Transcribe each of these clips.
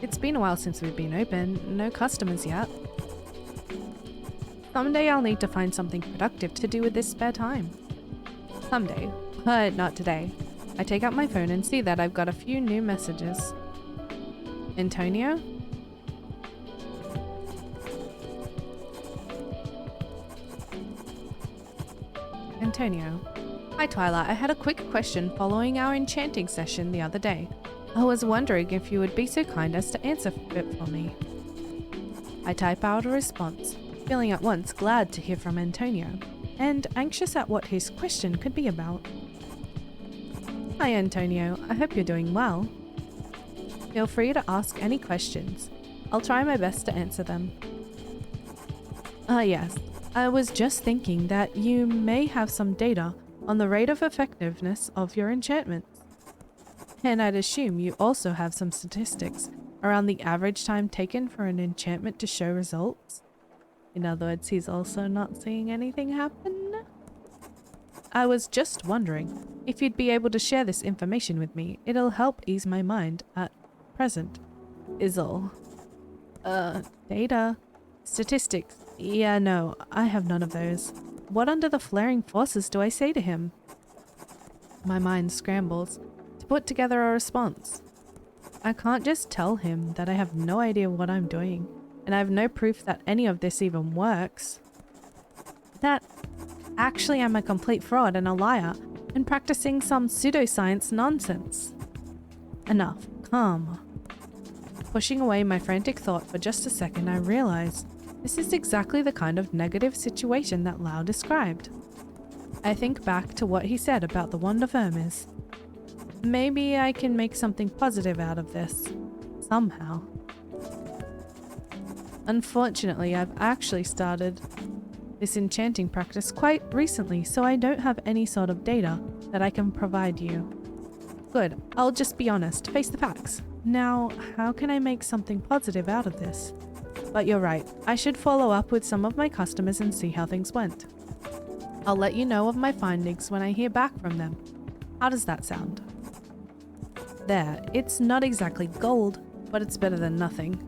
It's been a while since we've been open, no customers yet. Someday I'll need to find something productive to do with this spare time. Someday, but not today. I take out my phone and see that I've got a few new messages. Antonio? Antonio. Hi Twyla, I had a quick question following our enchanting session the other day. I was wondering if you would be so kind as to answer it for me. I type out a response, feeling at once glad to hear from Antonio, and anxious at what his question could be about. Hi Antonio, I hope you're doing well. Feel free to ask any questions. I'll try my best to answer them. Yes, I was just thinking that you may have some data on the rate of effectiveness of your enchantments. And I'd assume you also have some statistics around the average time taken for an enchantment to show results. In other words, he's also not seeing anything happen. I was just wondering if you'd be able to share this information with me. It'll help ease my mind at present. Is all. Data? Statistics? Yeah, no, I have none of those. What under the flaring forces do I say to him? My mind scrambles to put together a response. I can't just tell him that I have no idea what I'm doing, and I have no proof that any of this even works. That actually I'm a complete fraud and a liar, and practicing some pseudoscience nonsense. Enough. Calm. Pushing away my frantic thought for just a second, I realize this is exactly the kind of negative situation that Lau described. I think back to what he said about the Wand of Hermes. Maybe I can make something positive out of this. Somehow. Unfortunately, I've actually started this enchanting practice quite recently, so I don't have any sort of data that I can provide you. Good, I'll just be honest, face the facts. Now, how can I make something positive out of this? But you're right, I should follow up with some of my customers and see how things went. I'll let you know of my findings when I hear back from them. How does that sound? There, it's not exactly gold, but it's better than nothing.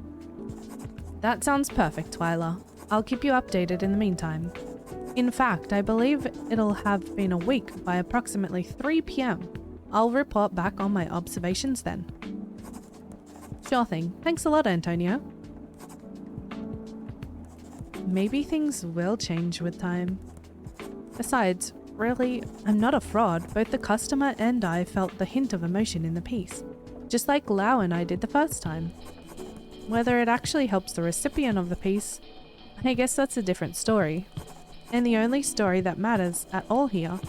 That sounds perfect, Twyla. I'll keep you updated in the meantime. In fact, I believe it'll have been a week by approximately 3 p.m. I'll report back on my observations then. Sure thing. Thanks a lot, Antonio. Maybe things will change with time. Besides, really, I'm not a fraud. Both the customer and I felt the hint of emotion in the piece, just like Lau and I did the first time. Whether it actually helps the recipient of the piece, I guess that's a different story. And the only story that matters at all here,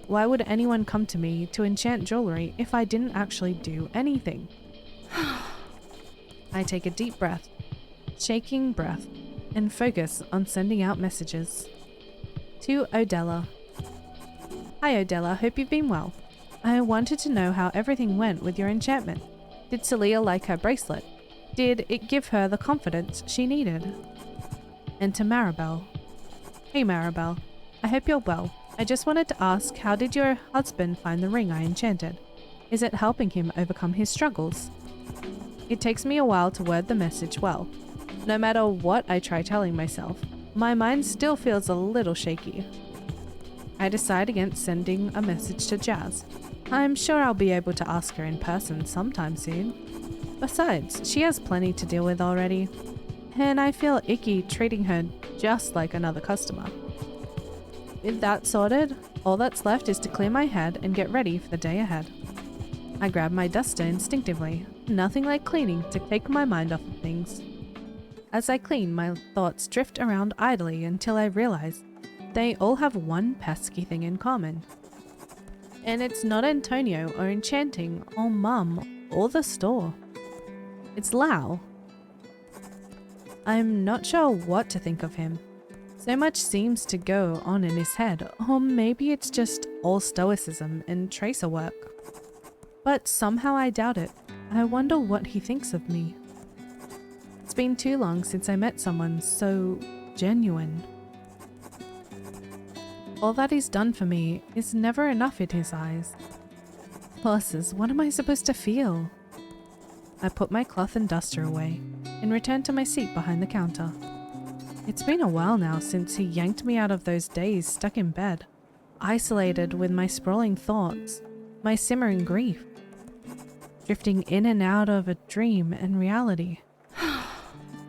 why would anyone come to me to enchant jewelry if I didn't actually do anything? I take a deep breath, shaking breath, and focus on sending out messages. To Odella. Hi Odella, hope you've been well. I wanted to know how everything went with your enchantment. Did Celia like her bracelet? Did it give her the confidence she needed? And to Maribel. Hey Maribel, I hope you're well. I just wanted to ask, how did your husband find the ring I enchanted? Is it helping him overcome his struggles? It takes me a while to word the message well. No matter what I try telling myself, my mind still feels a little shaky. I decide against sending a message to Jazz. I'm sure I'll be able to ask her in person sometime soon. Besides, she has plenty to deal with already, and I feel icky treating her just like another customer. With that sorted, all that's left is to clear my head and get ready for the day ahead. I grab my duster instinctively, nothing like cleaning to take my mind off of things. As I clean, my thoughts drift around idly until I realize they all have one pesky thing in common. And it's not Antonio or enchanting or Mum or the store. It's Lau. I'm not sure what to think of him. So much seems to go on in his head, or maybe it's just all stoicism and tracer work. But somehow I doubt it. I wonder what he thinks of me. It's been too long since I met someone so genuine. All that he's done for me is never enough in his eyes. Horses, what am I supposed to feel? I put my cloth and duster away and returned to my seat behind the counter. It's been a while now since he yanked me out of those days stuck in bed, isolated with my sprawling thoughts, my simmering grief, drifting in and out of a dream and reality.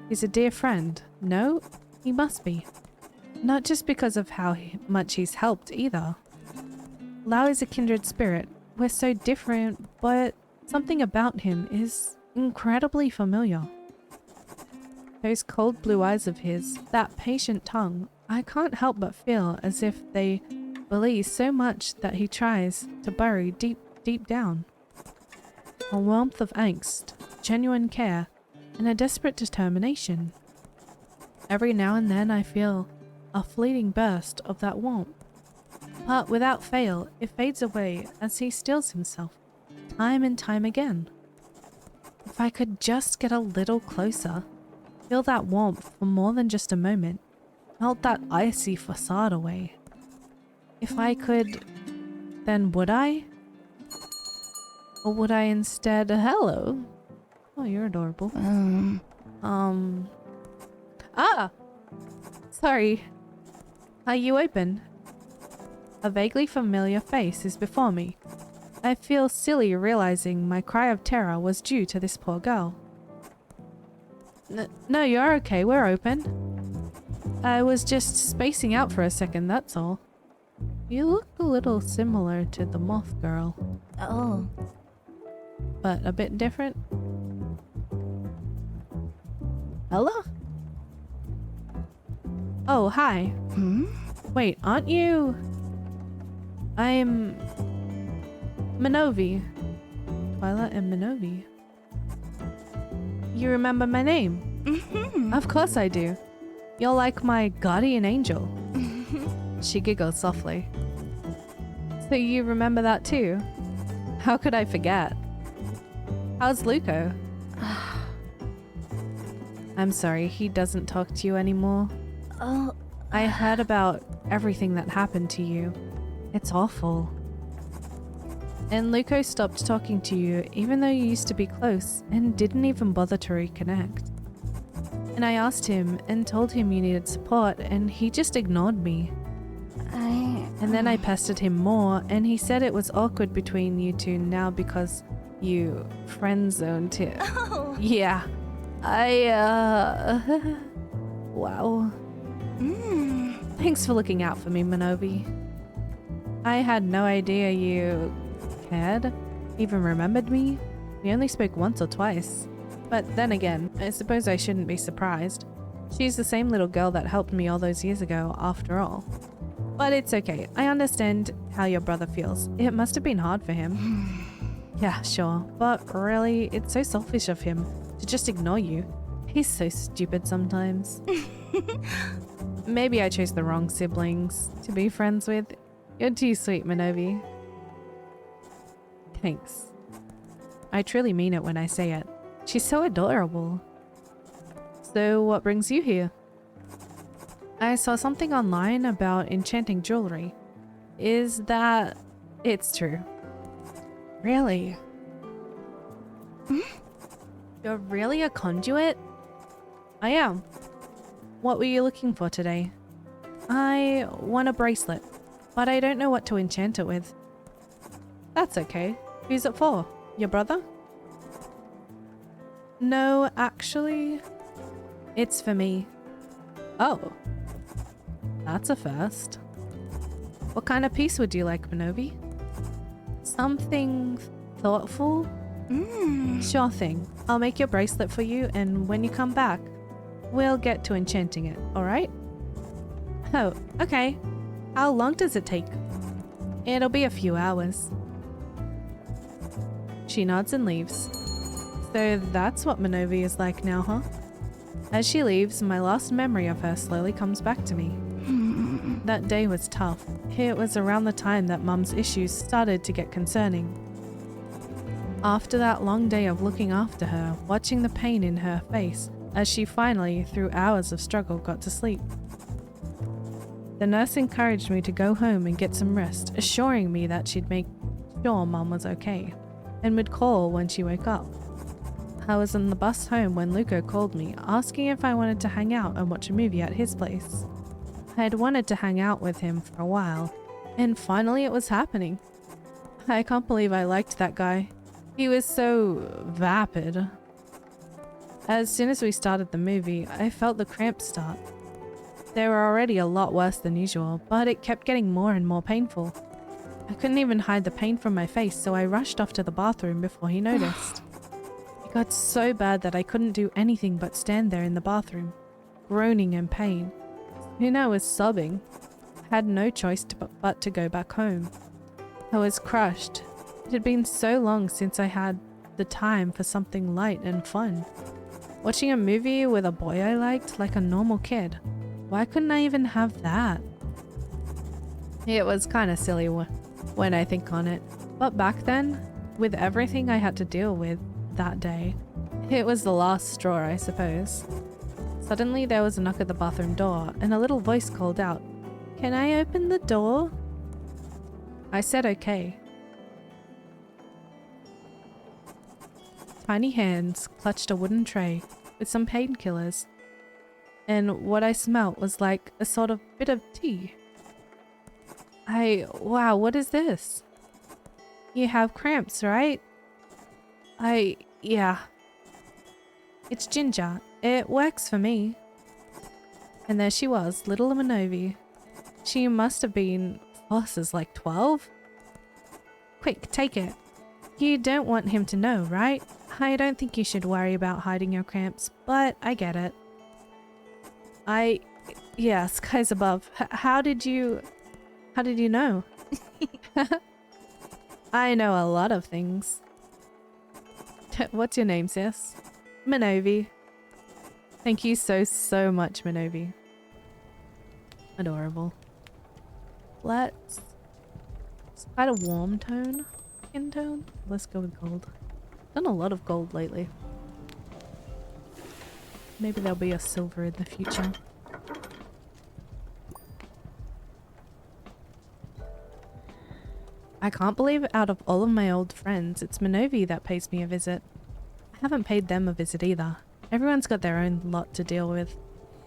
He's a dear friend. No, he must be. Not just because of how much he's helped either. Lau is a kindred spirit. We're so different, but something about him is incredibly familiar. Those cold blue eyes of his, that patient tongue, I can't help but feel as if they believe so much that he tries to bury deep, deep down. A warmth of angst, genuine care, and a desperate determination. Every now and then I feel a fleeting burst of that warmth, but without fail it fades away as he stills himself, time and time again. If I could just get a little closer, feel that warmth for more than just a moment, melt that icy facade away. If I could, then would I? Or would I instead, hello? Oh, you're adorable. Sorry. Are you open? A vaguely familiar face is before me. I feel silly realizing my cry of terror was due to this poor girl. No, you're okay, we're open. I was just spacing out for a second, that's all. You look a little similar to the moth girl. Oh. But a bit different. Ella? Oh, hi. Wait, aren't you... I'm... Minovi. Twyla and Minovi. You remember my name? Of course I do. You're like my guardian angel. She giggled softly. So you remember that too? How could I forget? How's Luco? I'm sorry, he doesn't talk to you anymore. Oh. I heard about everything that happened to you. It's awful. And Luco stopped talking to you even though you used to be close and didn't even bother to reconnect. And I asked him and told him you needed support and he just ignored me. And then I pestered him more and he said it was awkward between you two now because you friend-zoned him. Oh. Yeah. Wow. Thanks for looking out for me, Minovi. I had no idea you cared, even remembered me. We only spoke once or twice. But then again, I suppose I shouldn't be surprised. She's the same little girl that helped me all those years ago, after all. But it's okay. I understand how your brother feels. It must have been hard for him. Yeah, sure. But really, it's so selfish of him to just ignore you. He's so stupid sometimes. Maybe I chose the wrong siblings to be friends with. You're too sweet, Minovi. Thanks. I truly mean it when I say it. She's so adorable. So what brings you here? I saw something online about enchanting jewelry. Is that... It's true. Really? You're really a conduit? I am. What were you looking for today? I want a bracelet, but I don't know what to enchant it with. That's okay. Who's it for? Your brother? No, actually, it's for me. Oh. That's a first. What kind of piece would you like, Minovi? Something thoughtful? Sure thing. I'll make your bracelet for you, and when you come back, we'll get to enchanting it, alright? Oh, okay. How long does it take? It'll be a few hours. She nods and leaves. So that's what Minovi is like now, huh? As she leaves, my last memory of her slowly comes back to me. That day was tough. It was around the time that Mum's issues started to get concerning. After that long day of looking after her, watching the pain in her face as she finally, through hours of struggle, got to sleep. The nurse encouraged me to go home and get some rest, assuring me that she'd make sure Mum was okay and would call when she woke up. I was on the bus home when Luco called me, asking if I wanted to hang out and watch a movie at his place. I had wanted to hang out with him for a while, and finally it was happening. I can't believe I liked that guy. He was so vapid. As soon as we started the movie, I felt the cramps start. They were already a lot worse than usual, but it kept getting more and more painful. I couldn't even hide the pain from my face, so I rushed off to the bathroom before he noticed. It got so bad that I couldn't do anything but stand there in the bathroom, groaning in pain. Soon I was sobbing. I had no choice but to go back home. I was crushed. It had been so long since I had the time for something light and fun. Watching a movie with a boy I liked like a normal kid. Why couldn't I even have that? It was kind of silly when I think on it. But back then, with everything I had to deal with that day, it was the last straw, I suppose. Suddenly there was a knock at the bathroom door and a little voice called out, "Can I open the door?" I said okay. Tiny hands clutched a wooden tray with some painkillers, and what I smelt was like a sort of bit of tea. Wow, what is this? You have cramps, right? Yeah. It's ginger. It works for me. And there she was, little Minovi. She must have been Floss's like 12? Quick, take it. You don't want him to know, right? I don't think you should worry about hiding your cramps, but I get it. Yeah, skies above. How did you know? I know a lot of things. What's your name, sis? Minovi. Thank you so much, Minovi. Adorable. It's quite a warm tone. Skin tone. Let's go with gold. Done a lot of gold lately. Maybe there'll be a silver in the future. I can't believe out of all of my old friends, it's Minovi that pays me a visit. I haven't paid them a visit either. Everyone's got their own lot to deal with.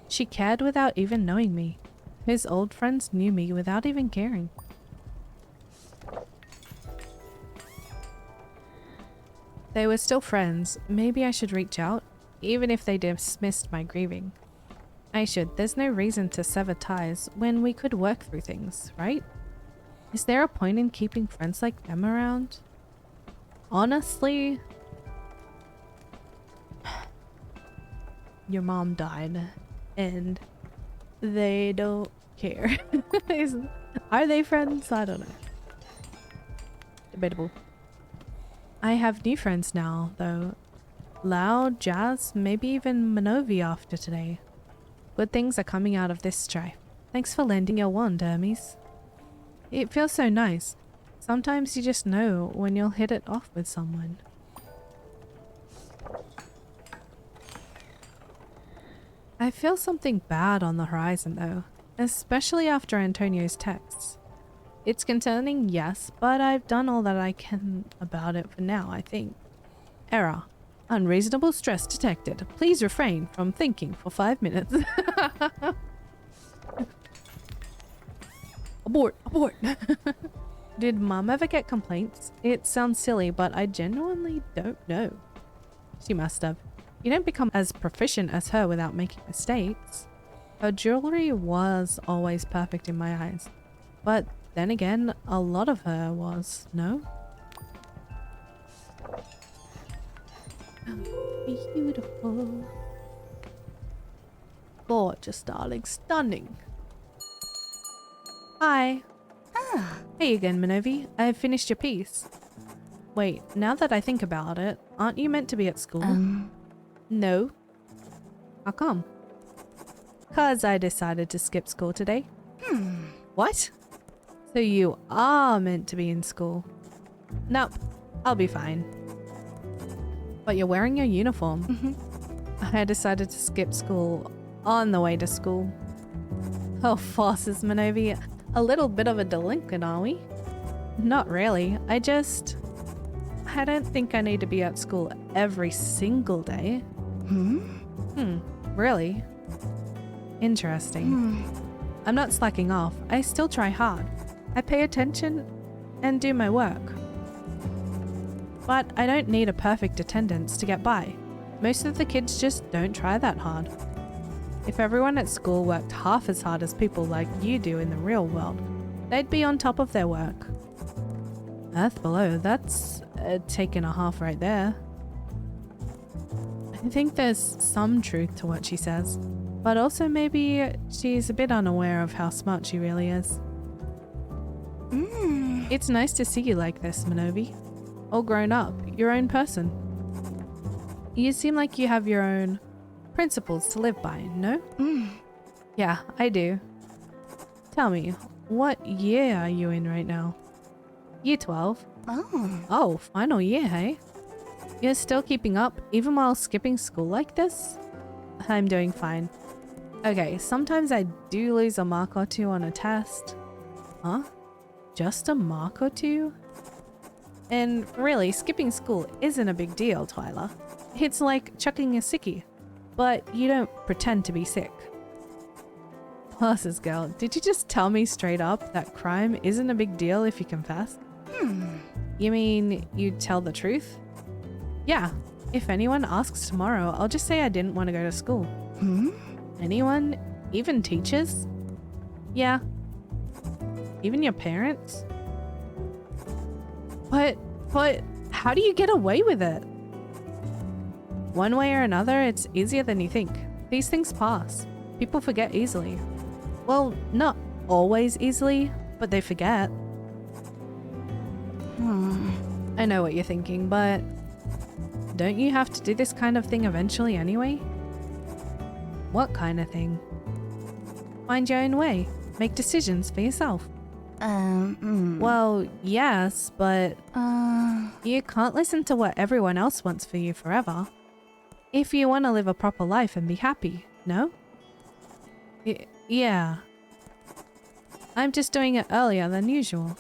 She cared without even knowing me. His old friends knew me without even caring. They were still friends. Maybe I should reach out, even if they dismissed my grieving. I should. There's no reason to sever ties when we could work through things, right? Is there a point in keeping friends like them around? Honestly, your mom died and they don't care. Are they friends? I don't know. Debatable. I have new friends now, though. Loud, Jazz, maybe even Minovi after today. Good things are coming out of this strife. Thanks for lending your wand, Hermes. It feels so nice. Sometimes you just know when you'll hit it off with someone. I feel something bad on the horizon though, especially after Antonio's texts. It's concerning, yes, but I've done all that I can about it for now, I think. Error. Unreasonable stress detected. Please refrain from thinking for 5 minutes. Abort! Abort! Did Mum ever get complaints? It sounds silly, but I genuinely don't know. She must have. You don't become as proficient as her without making mistakes. Her jewelry was always perfect in my eyes. But then again, a lot of her was, no? Beautiful. Gorgeous, darling. Stunning. Hi. Hey again, Minovi. I've finished your piece. Wait, now that I think about it, aren't you meant to be at school? No. How come? 'Cause I decided to skip school today. What? So you are meant to be in school? Nope. I'll be fine. But you're wearing your uniform. I decided to skip school on the way to school. Oh, Flosses, Minovi. A little bit of a delinquent, are we? Not really. I I don't think I need to be at school every single day. Really? Interesting. I'm not slacking off. I still try hard. I pay attention and do my work. But I don't need a perfect attendance to get by. Most of the kids just don't try that hard. If everyone at school worked half as hard as people like you do in the real world, they'd be on top of their work. Earth below, that's a take and a half right there. I think there's some truth to what she says, but also maybe she's a bit unaware of how smart she really is. It's nice to see you like this, Minovi. All grown up, your own person. You seem like you have your own principles to live by, no? Yeah, I do. Tell me, what year are you in right now? Year 12. Oh, final year, hey? You're still keeping up, even while skipping school like this? I'm doing fine. Okay, sometimes I do lose a mark or two on a test. Huh? Just a mark or two? And really, skipping school isn't a big deal, Twyla. It's like chucking a sickie, but you don't pretend to be sick. Horses girl, did you just tell me straight up that crime isn't a big deal if you confess? You mean you tell the truth? Yeah, if anyone asks tomorrow, I'll just say I didn't want to go to school. Anyone? Even teachers? Yeah. Even your parents? But how do you get away with it? One way or another, it's easier than you think. These things pass. People forget easily. Well, not always easily, but they forget. I know what you're thinking, but don't you have to do this kind of thing eventually anyway? What kind of thing? Find your own way. Make decisions for yourself. Well, yes, but you can't listen to what everyone else wants for you forever. If you want to live a proper life and be happy, no? Yeah. I'm just doing it earlier than usual.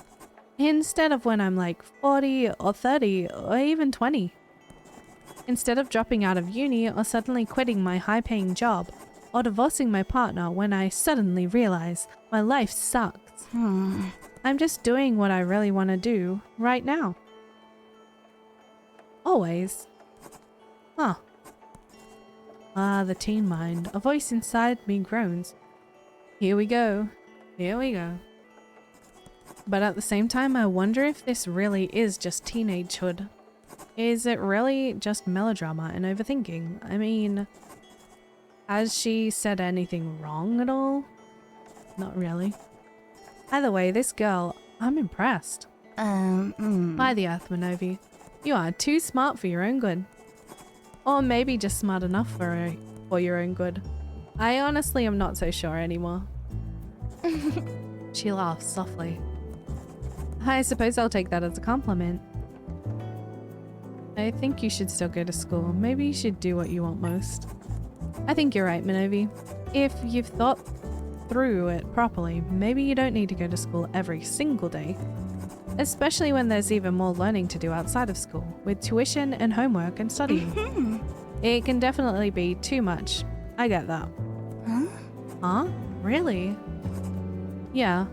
Instead of when I'm like 40 or 30 or even 20. Instead of dropping out of uni or suddenly quitting my high-paying job or divorcing my partner when I suddenly realize my life sucks. I'm just doing what I really want to do right now. Always. Huh. Ah, the teen mind. A voice inside me groans. Here we go. Here we go. But at the same time, I wonder if this really is just teenagehood. Is it really just melodrama and overthinking? I mean, has she said anything wrong at all? Not really. Either way, this girl, I'm impressed. By the Earth, Minovi. You are too smart for your own good. Or maybe just smart enough for your own good. I honestly am not so sure anymore. She laughs softly. I suppose I'll take that as a compliment. I think you should still go to school. Maybe you should do what you want most. I think you're right, Minovi. If you've thought through it properly, maybe you don't need to go to school every single day. Especially when there's even more learning to do outside of school, with tuition and homework and studying. It can definitely be too much. I get that. Huh? Really? Yeah.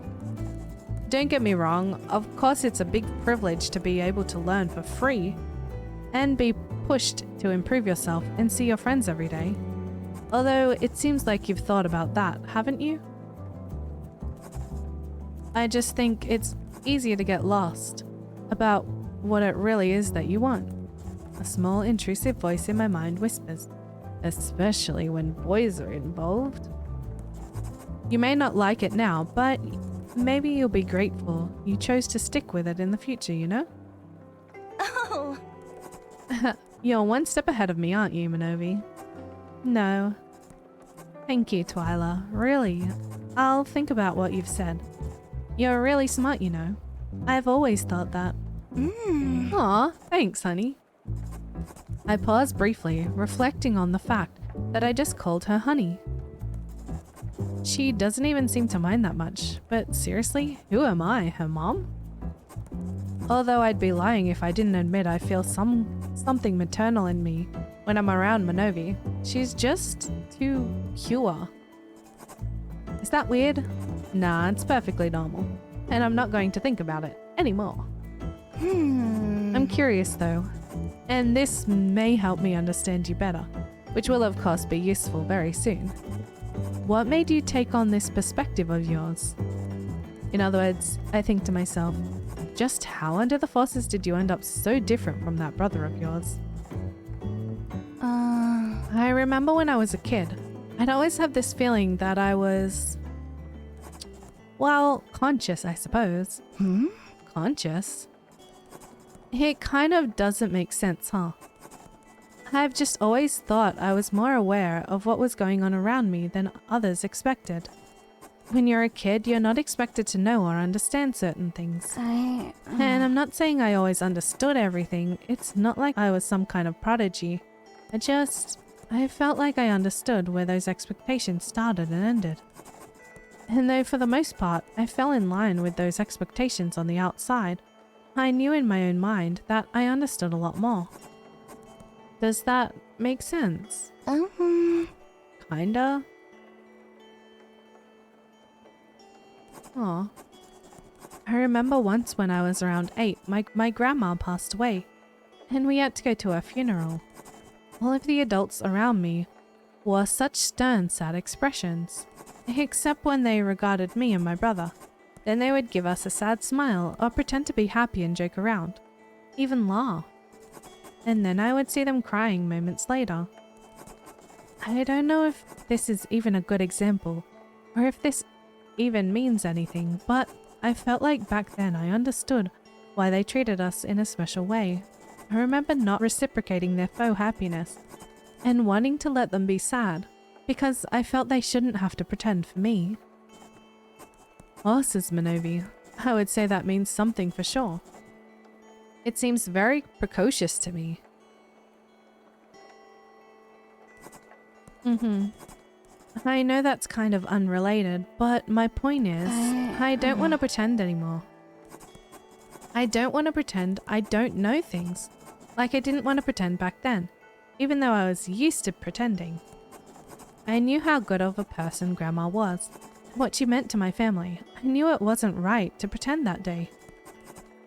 Don't get me wrong, of course it's a big privilege to be able to learn for free and be pushed to improve yourself and see your friends every day. Although it seems like you've thought about that, haven't you? I just think it's easier to get lost about what it really is that you want. A small intrusive voice in my mind whispers, especially when boys are involved. You may not like it now, but maybe you'll be grateful you chose to stick with it in the future, you know? Oh! You're one step ahead of me, aren't you, Minovi? No. Thank you, Twyla. Really. I'll think about what you've said. You're really smart, you know. I've always thought that. Aw, thanks, honey. I paused briefly, reflecting on the fact that I just called her honey. She doesn't even seem to mind that much, but seriously, who am I, her mom? Although I'd be lying if I didn't admit I feel something maternal in me when I'm around Minovi. She's just too pure. Is that weird? Nah, it's perfectly normal. And I'm not going to think about it anymore. I'm curious though, and this may help me understand you better, which will of course be useful very soon. What made you take on this perspective of yours? In other words, I think to myself, just how under the forces did you end up so different from that brother of yours? I remember when I was a kid, I'd always have this feeling that I was, well, conscious, I suppose. Conscious? It kind of doesn't make sense, huh? I've just always thought I was more aware of what was going on around me than others expected. When you're a kid, you're not expected to know or understand certain things. And I'm not saying I always understood everything. It's not like I was some kind of prodigy. I felt like I understood where those expectations started and ended. And though for the most part, I fell in line with those expectations on the outside, I knew in my own mind that I understood a lot more. Does that make sense? Kinda? Aw. I remember once when I was around 8, my grandma passed away, and we had to go to her funeral. All of the adults around me wore such stern, sad expressions, except when they regarded me and my brother. Then they would give us a sad smile or pretend to be happy and joke around, even laugh. And then I would see them crying moments later. I don't know if this is even a good example, or if this even means anything, but I felt like back then I understood why they treated us in a special way. I remember not reciprocating their faux happiness and wanting to let them be sad because I felt they shouldn't have to pretend for me. Horses, Minovi. I would say that means something for sure. It seems very precocious to me. I know that's kind of unrelated, but my point is, I don't want to pretend anymore. I don't want to pretend I don't know things, like I didn't want to pretend back then, even though I was used to pretending. I knew how good of a person Grandma was, what she meant to my family. I knew it wasn't right to pretend that day.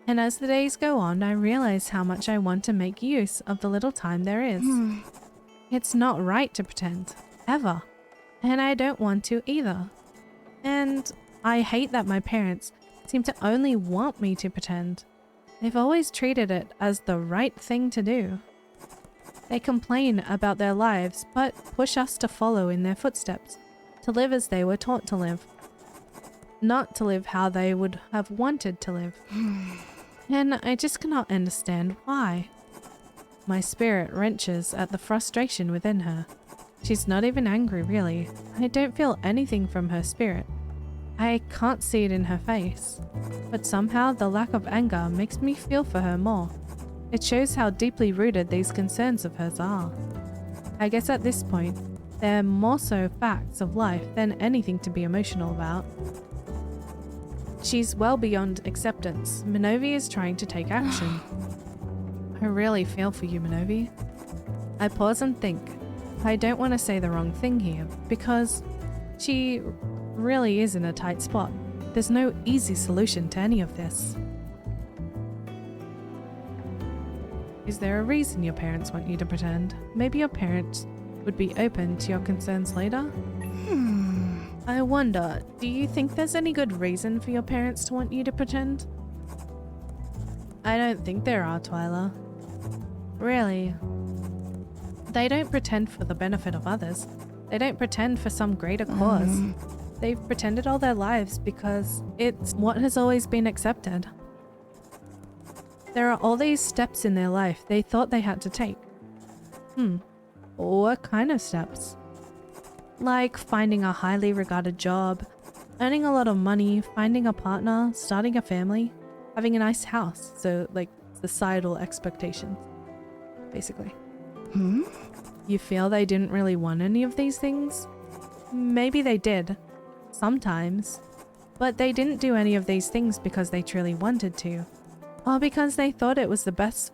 And as the days go on, I realize how much I want to make use of the little time there is. It's not right to pretend, ever. And I don't want to either. And I hate that my parents seem to only want me to pretend. They've always treated it as the right thing to do. They complain about their lives, but push us to follow in their footsteps, to live as they were taught to live. Not to live how they would have wanted to live. And I just cannot understand why. My spirit wrenches at the frustration within her. She's not even angry, really. I don't feel anything from her spirit. I can't see it in her face. But somehow the lack of anger makes me feel for her more. It shows how deeply rooted these concerns of hers are. I guess at this point, they're more so facts of life than anything to be emotional about. She's well beyond acceptance. Minovi is trying to take action. I really feel for you, Minovi. I pause and think. I don't want to say the wrong thing here, because she really is in a tight spot. There's no easy solution to any of this. Is there a reason your parents want you to pretend? Maybe your parents would be open to your concerns later? I wonder, do you think there's any good reason for your parents to want you to pretend? I don't think there are, Twyla. Really. They don't pretend for the benefit of others. They don't pretend for some greater cause. They've pretended all their lives because it's what has always been accepted. There are all these steps in their life they thought they had to take. What kind of steps? Like finding a highly regarded job, earning a lot of money, finding a partner, starting a family, having a nice house. So like societal expectations, basically. You feel they didn't really want any of these things? Maybe they did, sometimes, but they didn't do any of these things because they truly wanted to. Or because they thought it was the best,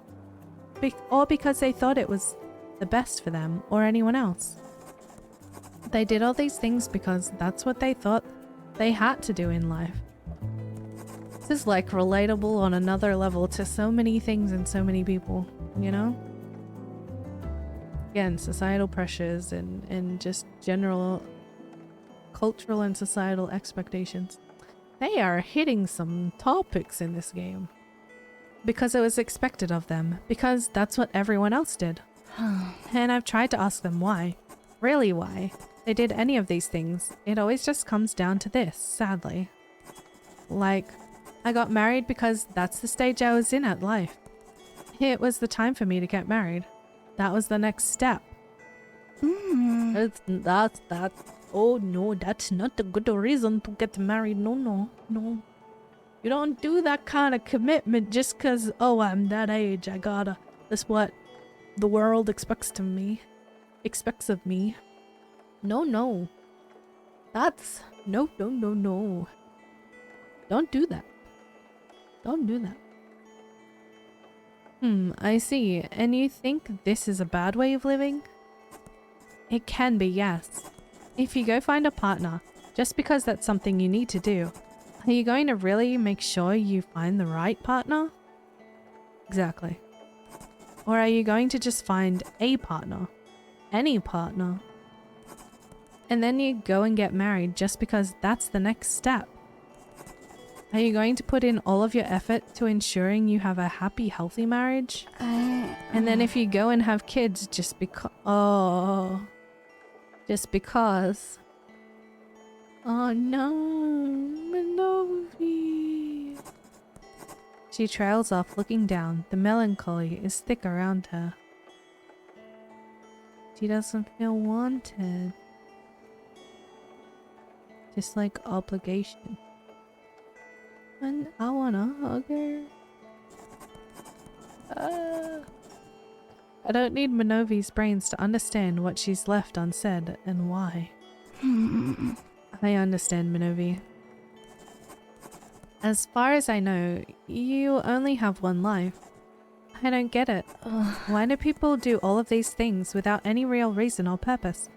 or because they thought it was the best for them or anyone else. They did all these things because that's what they thought they had to do in life. This is like relatable on another level to so many things and so many people, you know? Again, societal pressures and just general cultural and societal expectations. They are hitting some topics in this game. Because it was expected of them. Because that's what everyone else did. And I've tried to ask them why. Really why they did any of these things. It always just comes down to this, sadly. Like, I got married because that's the stage I was in at life. It was the time for me to get married. That was the next step. That's oh no, that's not a good reason to get married. No. You don't do that kind of commitment just cause, oh, I'm that age. I gotta. That's what the world expects of me. No. That's no. Don't do that. I see. And you think this is a bad way of living? It can be, yes. If you go find a partner, just because that's something you need to do, are you going to really make sure you find the right partner? Exactly. Or are you going to just find a partner? Any partner? And then you go and get married just because that's the next step? Are you going to put in all of your effort to ensuring you have a happy, healthy marriage? And then if you go and have kids just because... Oh no, Minovi. She trails off looking down. The melancholy is thick around her. She doesn't feel wanted. Just like obligation. And I wanna hug her. I don't need Minovi's brains to understand what she's left unsaid and why. I understand, Minovi. As far as I know, you only have one life. I don't get it. Why do people do all of these things without any real reason or purpose?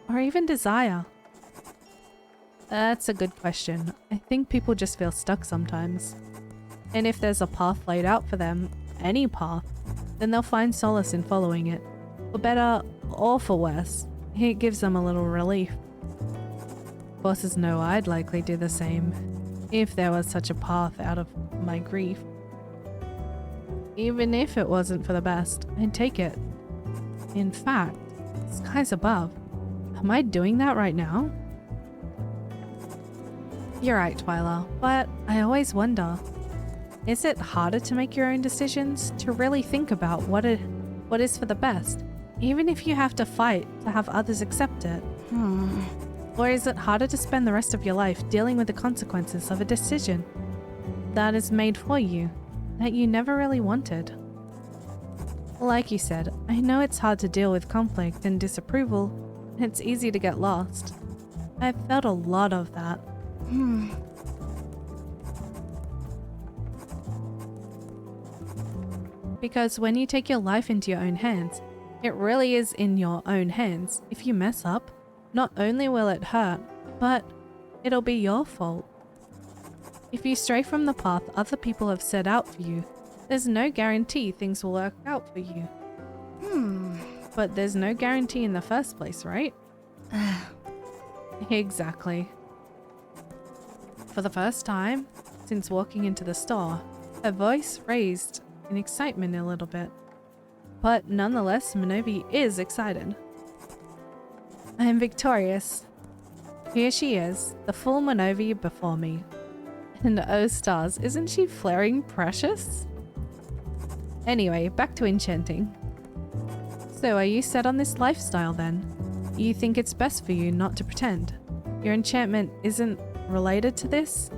Or even desire? That's a good question. I think people just feel stuck sometimes. And if there's a path laid out for them, any path, then they'll find solace in following it. For better or for worse, it gives them a little relief. Bosses know I'd likely do the same, if there was such a path out of my grief. Even if it wasn't for the best, I'd take it. In fact, skies above. Am I doing that right now? You're right, Twyla, but I always wonder, is it harder to make your own decisions, to really think about what is for the best, even if you have to fight to have others accept it? Or is it harder to spend the rest of your life dealing with the consequences of a decision that is made for you, that you never really wanted? Like you said, I know it's hard to deal with conflict and disapproval, and it's easy to get lost. I've felt a lot of that. Because when you take your life into your own hands, it really is in your own hands. If you mess up, not only will it hurt, but it'll be your fault. If you stray from the path other people have set out for you, there's no guarantee things will work out for you. But there's no guarantee in the first place, right? Exactly. For the first time since walking into the store, her voice raised in excitement a little bit. But nonetheless, Minovi is excited. I am victorious. Here she is, the full Minovi before me. And oh stars, isn't she flaring precious? Anyway, back to enchanting. So are you set on this lifestyle then? You think it's best for you not to pretend? Your enchantment isn't related to this?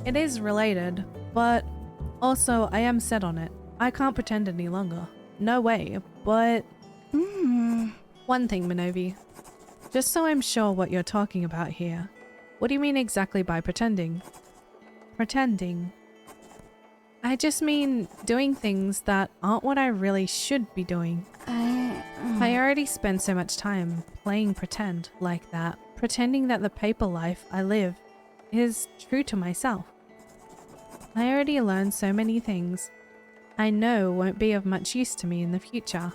It is related, but also I am set on it. I can't pretend any longer. No way, but... One thing, Minovi. Just so I'm sure what you're talking about here. What do you mean exactly by pretending? Pretending. I just mean doing things that aren't what I really should be doing. I already spend so much time playing pretend like that, pretending that the paper life I live is true to myself. I already learned so many things I know won't be of much use to me in the future.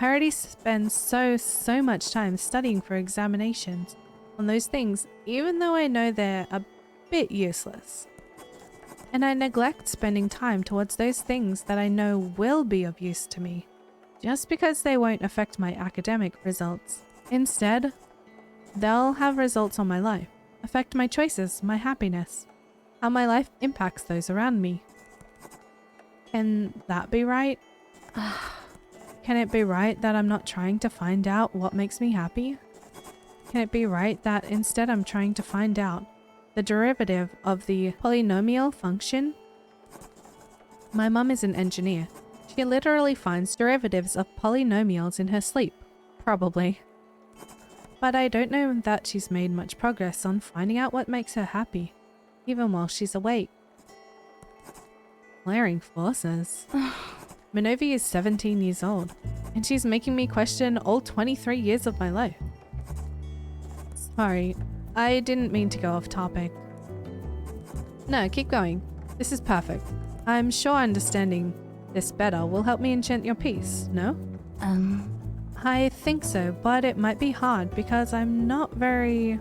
I already spend so much time studying for examinations on those things, even though I know they're a bit useless. And I neglect spending time towards those things that I know will be of use to me, just because they won't affect my academic results. Instead, they'll have results on my life, affect my choices, my happiness, how my life impacts those around me. Can that be right? Can it be right that I'm not trying to find out what makes me happy? Can it be right that instead I'm trying to find out the derivative of the polynomial function? My mum is an engineer. She literally finds derivatives of polynomials in her sleep. Probably. But I don't know that she's made much progress on finding out what makes her happy, even while she's awake. Flaring forces. Minovi is 17 years old, and she's making me question all 23 years of my life. Sorry, I didn't mean to go off topic. No, keep going. This is perfect. I'm sure understanding this better will help me enchant your piece, no? I think so, but it might be hard because I'm not very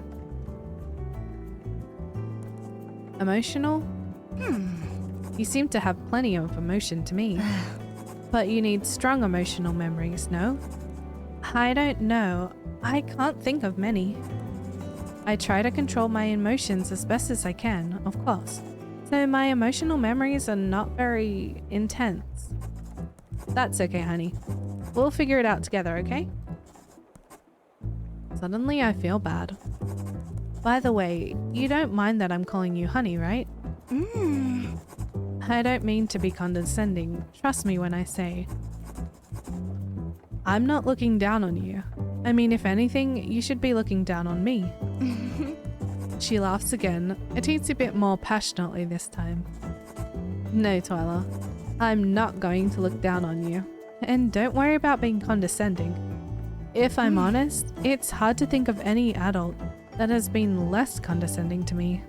emotional. You seem to have plenty of emotion to me. But you need strong emotional memories, no? I don't know. I can't think of many. I try to control my emotions as best as I can, of course. So my emotional memories are not very intense. That's okay, honey. We'll figure it out together, okay? Suddenly I feel bad. By the way, you don't mind that I'm calling you honey, right? I don't mean to be condescending. Trust me when I say I'm not looking down on you. I mean, if anything, you should be looking down on me. She laughs again, a teensy bit more passionately this time. No, Twyla, I'm not going to look down on you. And don't worry about being condescending. If I'm honest, it's hard to think of any adult that has been less condescending to me.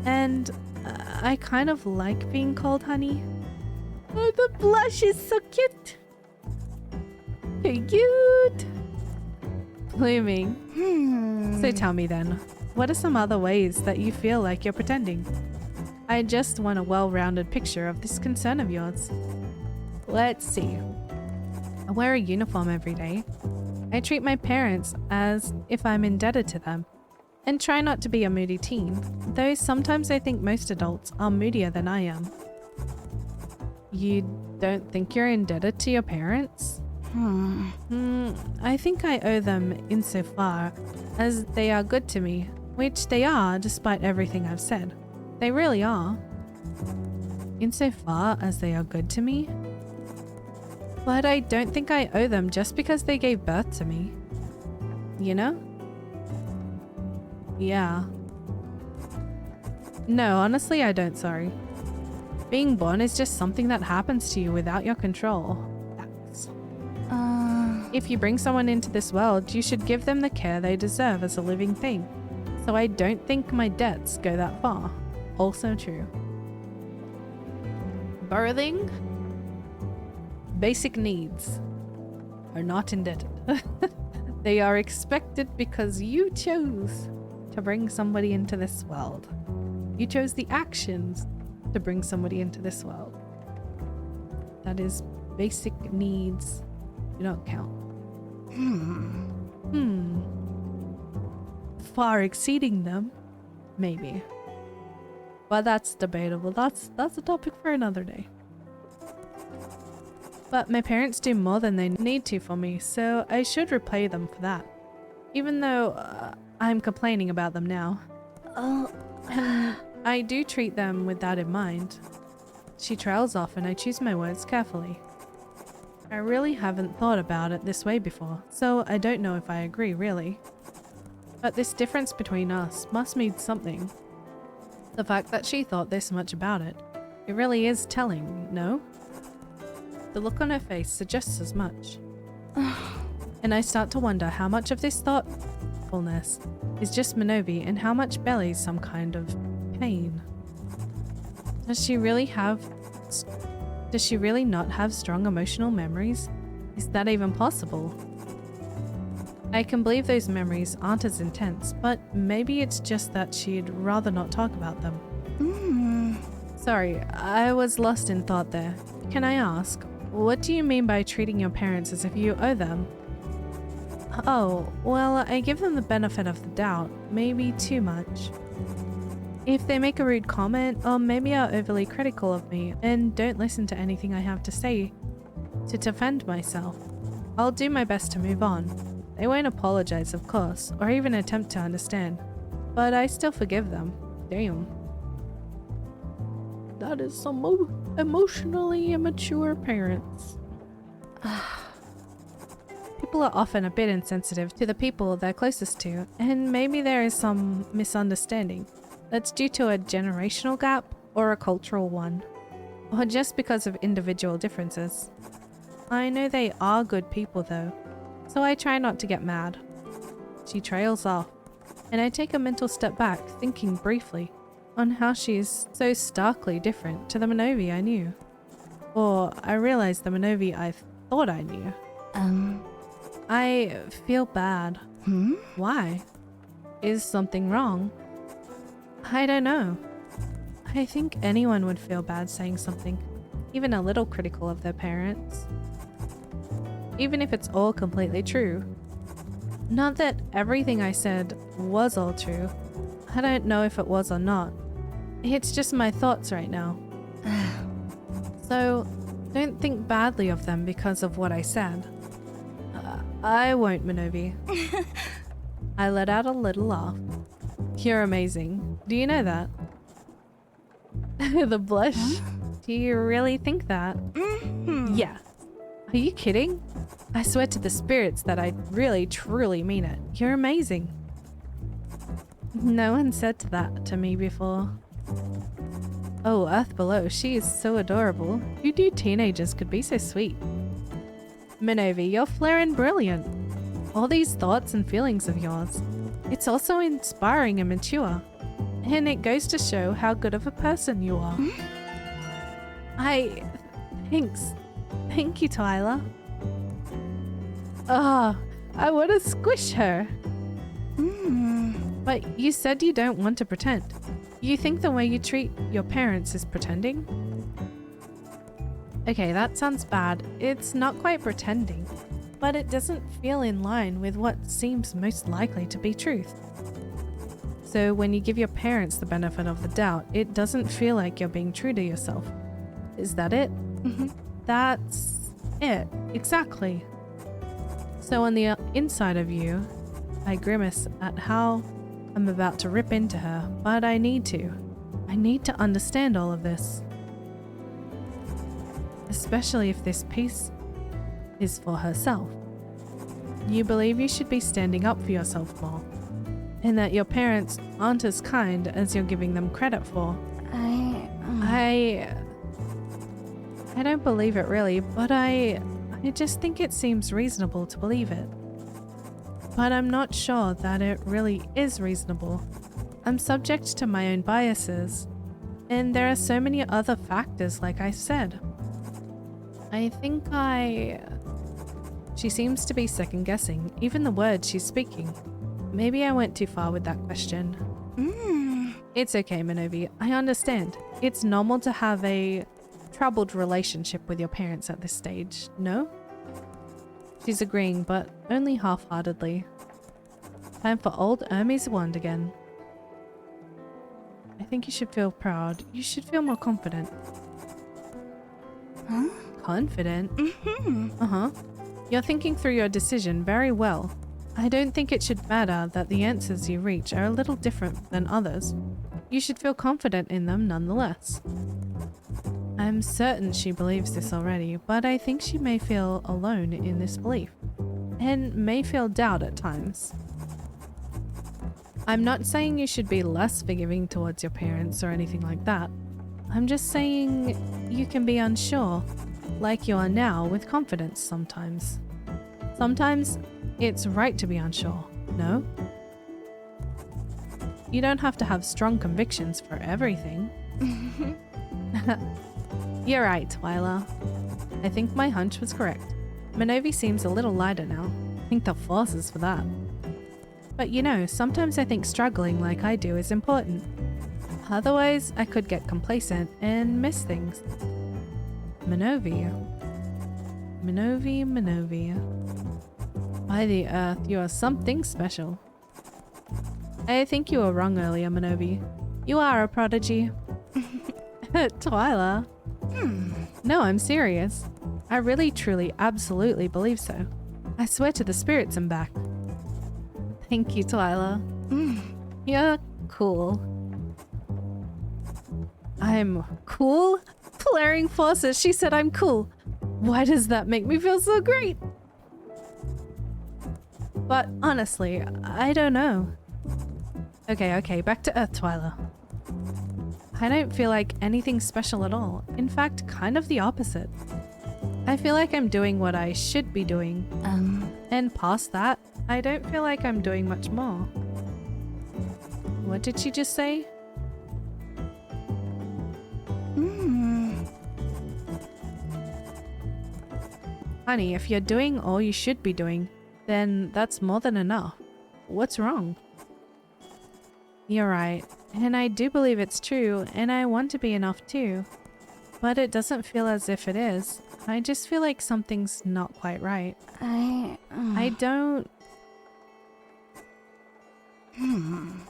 And I kind of like being called honey. Oh, the blush is so cute. Cute. Blooming. So tell me then, what are some other ways that you feel like you're pretending? I just want a well-rounded picture of this concern of yours. Let's see. I wear a uniform every day. I treat my parents as if I'm indebted to them. And try not to be a moody teen, though sometimes I think most adults are moodier than I am. You don't think you're indebted to your parents? I think I owe them insofar as they are good to me, which they are despite everything I've said. They really are. Insofar as they are good to me? But I don't think I owe them just because they gave birth to me. You know? Yeah. No, honestly, I don't, sorry. Being born is just something that happens to you without your control. Facts. If you bring someone into this world, you should give them the care they deserve as a living thing. So I don't think my debts go that far. Also true. Birthing? Basic needs are not indebted. They are expected because you chose to bring somebody into this world. You chose the actions to bring somebody into this world. That is, basic needs do not count. Far exceeding them, maybe. But that's debatable. That's a topic for another day. But my parents do more than they need to for me, so I should repay them for that. Even though I'm complaining about them now. And I do treat them with that in mind. She trails off and I choose my words carefully. I really haven't thought about it this way before, so I don't know if I agree, really. But this difference between us must mean something. The fact that she thought this much about it, it really is telling, no? The look on her face suggests as much. And I start to wonder how much of this thoughtfulness is just Minovi and how much bellies some kind of pain. Does she really not have strong emotional memories? Is that even possible? I can believe those memories aren't as intense, but maybe it's just that she'd rather not talk about them. Sorry, I was lost in thought there. Can I ask, what do you mean by treating your parents as if you owe them? Oh, well, I give them the benefit of the doubt, maybe too much. If they make a rude comment, or maybe are overly critical of me and don't listen to anything I have to say to defend myself, I'll do my best to move on. They won't apologize, of course, or even attempt to understand, but I still forgive them. Damn. That is some emotionally immature parents. People are often a bit insensitive to the people they're closest to, and maybe there is some misunderstanding that's due to a generational gap or a cultural one, or just because of individual differences. I know they are good people though, so I try not to get mad. She trails off, and I take a mental step back, thinking briefly on how she is so starkly different to the Minovi I knew. Or I realize the Minovi I thought I knew. I feel bad. Why? Is something wrong? I don't know. I think anyone would feel bad saying something, even a little critical of their parents. Even if it's all completely true. Not that everything I said was all true. I don't know if it was or not. It's just my thoughts right now. So, don't think badly of them because of what I said. I won't, Minovi. I let out a little laugh. You're amazing. Do you know that? The blush. Huh? Do you really think that? Yeah. Are you kidding? I swear to the spirits that I really, truly mean it. You're amazing. No one said that to me before. Oh, Earth Below, she is so adorable. Who knew teenagers could be so sweet? Minovi, you're flaring brilliant. All these thoughts and feelings of yours. It's also inspiring and mature. And it goes to show how good of a person you are. Thanks. Thank you, Tyler. I want to squish her. But you said you don't want to pretend. You think the way you treat your parents is pretending? Okay, that sounds bad. It's not quite pretending, but it doesn't feel in line with what seems most likely to be truth. So when you give your parents the benefit of the doubt, it doesn't feel like you're being true to yourself. Is that it? That's it. Exactly. So on the inside of you, I grimace at how I'm about to rip into her, but I need to. I need to understand all of this. Especially if this piece is for herself. You believe you should be standing up for yourself more, and that your parents aren't as kind as you're giving them credit for. I don't believe it really, but I just think it seems reasonable to believe it. But I'm not sure that it really is reasonable. I'm subject to my own biases, and there are so many other factors like I said. She seems to be second guessing, even the words she's speaking. Maybe I went too far with that question. It's okay, Minovi. I understand. It's normal to have a troubled relationship with your parents at this stage, no? She's agreeing, but only half-heartedly. Time for old Hermes wand again. I think you should feel proud. You should feel more confident. Huh? Confident? You're thinking through your decision very well. I don't think it should matter that the answers you reach are a little different than others. You should feel confident in them nonetheless. I'm certain she believes this already, but I think she may feel alone in this belief, and may feel doubt at times. I'm not saying you should be less forgiving towards your parents or anything like that. I'm just saying you can be unsure, like you are now with confidence sometimes. Sometimes it's right to be unsure, no? You don't have to have strong convictions for everything. You're right, Twyla. I think my hunch was correct. Minovi seems a little lighter now. I think the force is for that. But you know, sometimes I think struggling like I do is important. Otherwise, I could get complacent and miss things. Minovi. By the earth, you are something special. I think you were wrong earlier, Minovi. You are a prodigy. Twyla. No, I'm serious. I really, truly, absolutely believe so. I swear to the spirits and back. Thank you, Twyla. You're cool. I'm cool? Flaring forces, she said I'm cool. Why does that make me feel so great? But honestly, I don't know. Okay, back to Earth, Twyla. I don't feel like anything special at all. In fact, kind of the opposite. I feel like I'm doing what I should be doing. And past that, I don't feel like I'm doing much more. What did she just say? Honey, if you're doing all you should be doing, then that's more than enough. What's wrong? You're right, and I do believe it's true, and I want to be enough too. But it doesn't feel as if it is. I just feel like something's not quite right. I don't...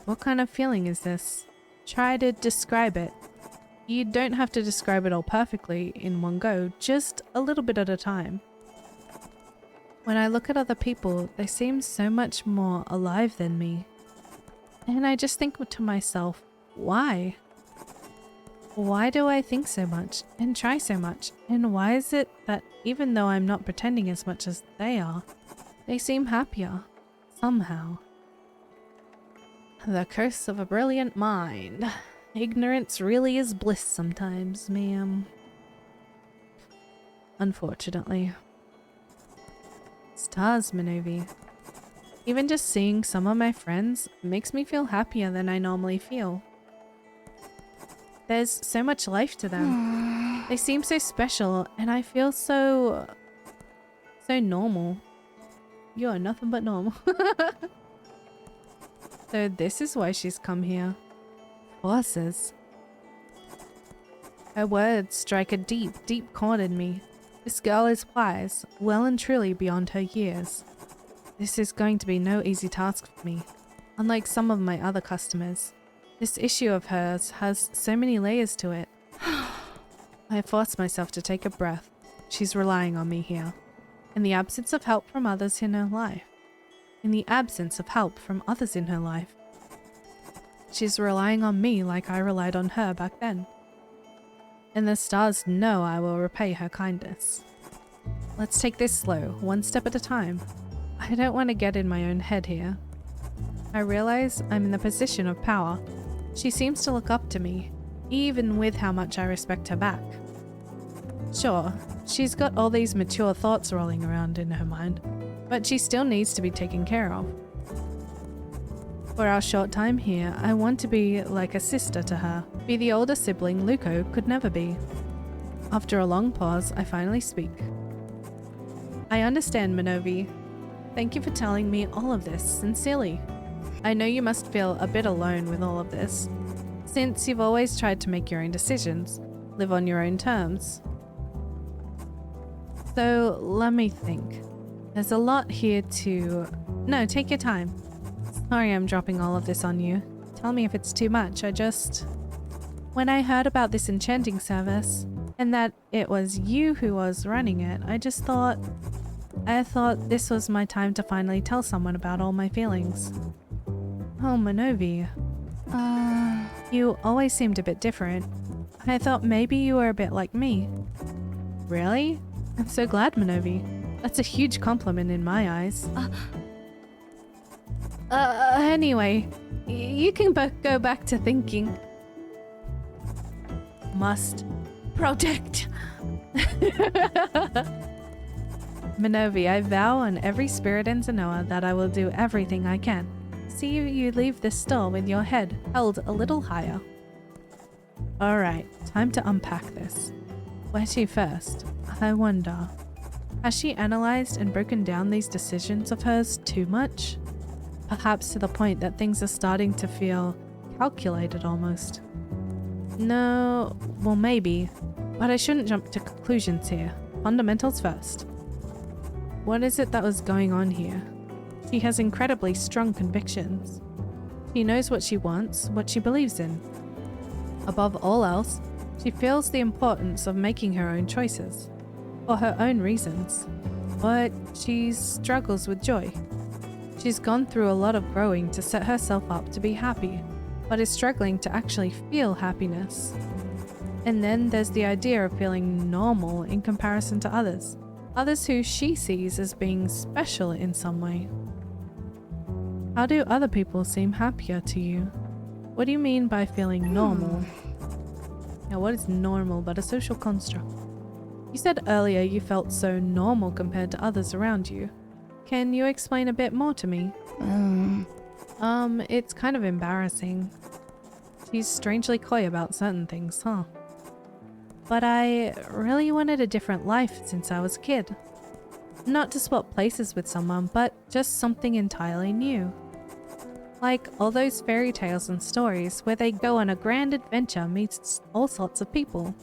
What kind of feeling is this? Try to describe it. You don't have to describe it all perfectly in one go, just a little bit at a time. When I look at other people, they seem so much more alive than me. And I just think to myself, why? Why do I think so much and try so much? And why is it that even though I'm not pretending as much as they are, they seem happier, somehow? The curse of a brilliant mind. Ignorance really is bliss sometimes, ma'am. Unfortunately. Stars, Minovi. Even just seeing some of my friends makes me feel happier than I normally feel. There's so much life to them. They seem so special and I feel so normal. You're nothing but normal. So this is why she's come here. Forces. Her words strike a deep, deep chord in me. This girl is wise, well and truly beyond her years. This is going to be no easy task for me. Unlike some of my other customers, this issue of hers has so many layers to it. I force myself to take a breath. She's relying on me here. In the absence of help from others in her life. In the absence of help from others in her life. She's relying on me like I relied on her back then. And the stars know I will repay her kindness. Let's take this slow, one step at a time. I don't want to get in my own head here. I realize I'm in the position of power. She seems to look up to me, even with how much I respect her back. Sure, she's got all these mature thoughts rolling around in her mind, but she still needs to be taken care of. For our short time here, I want to be like a sister to her, be the older sibling Luco could never be. After a long pause, I finally speak. I understand, Minovi. Thank you for telling me all of this, sincerely. I know you must feel a bit alone with all of this, since you've always tried to make your own decisions, live on your own terms. So, let me think. There's a lot here to... No, take your time. Sorry I'm dropping all of this on you. Tell me if it's too much. When I heard about this enchanting service, and that it was you who was running it, I thought this was my time to finally tell someone about all my feelings. Oh, Minovi. You always seemed a bit different. I thought maybe you were a bit like me. Really? I'm so glad, Minovi. That's a huge compliment in my eyes. Anyway, You can go back to thinking. Must protect. Minovi, I vow on every spirit in Zenoa that I will do everything I can. See you leave this store with your head held a little higher. Alright, time to unpack this. Where to first? I wonder. Has she analysed and broken down these decisions of hers too much? Perhaps to the point that things are starting to feel calculated almost. No, well maybe, but I shouldn't jump to conclusions here. Fundamentals first. What is it that was going on here? She has incredibly strong convictions. She knows what she wants, what she believes in. Above all else, she feels the importance of making her own choices, for her own reasons. But she struggles with joy. She's gone through a lot of growing to set herself up to be happy, but is struggling to actually feel happiness. And then there's the idea of feeling normal in comparison to others. Others who she sees as being special in some way. How do other people seem happier to you? What do you mean by feeling normal? Now, what is normal but a social construct? You said earlier you felt so normal compared to others around you. Can you explain a bit more to me? It's kind of embarrassing. She's strangely coy about certain things, huh? But I really wanted a different life since I was a kid. Not to swap places with someone, but just something entirely new. Like all those fairy tales and stories where they go on a grand adventure meets all sorts of people.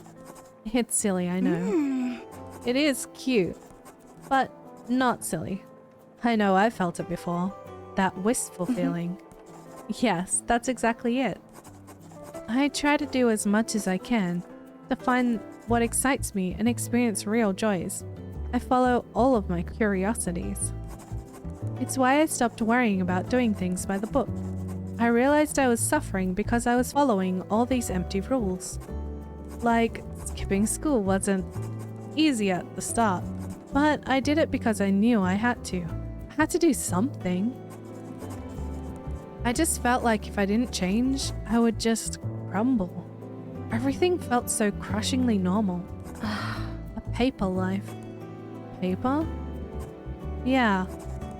It's silly, I know. It is cute, but not silly. I know I've felt it before. That wistful feeling. Yes, that's exactly it. I try to do as much as I can to find what excites me and experience real joys. I follow all of my curiosities. It's why I stopped worrying about doing things by the book. I realized I was suffering because I was following all these empty rules. Like, skipping school wasn't easy at the start, but I did it because I knew I had to. I had to do something. I just felt like if I didn't change, I would just crumble. Everything felt so crushingly normal. A paper life. Paper? Yeah.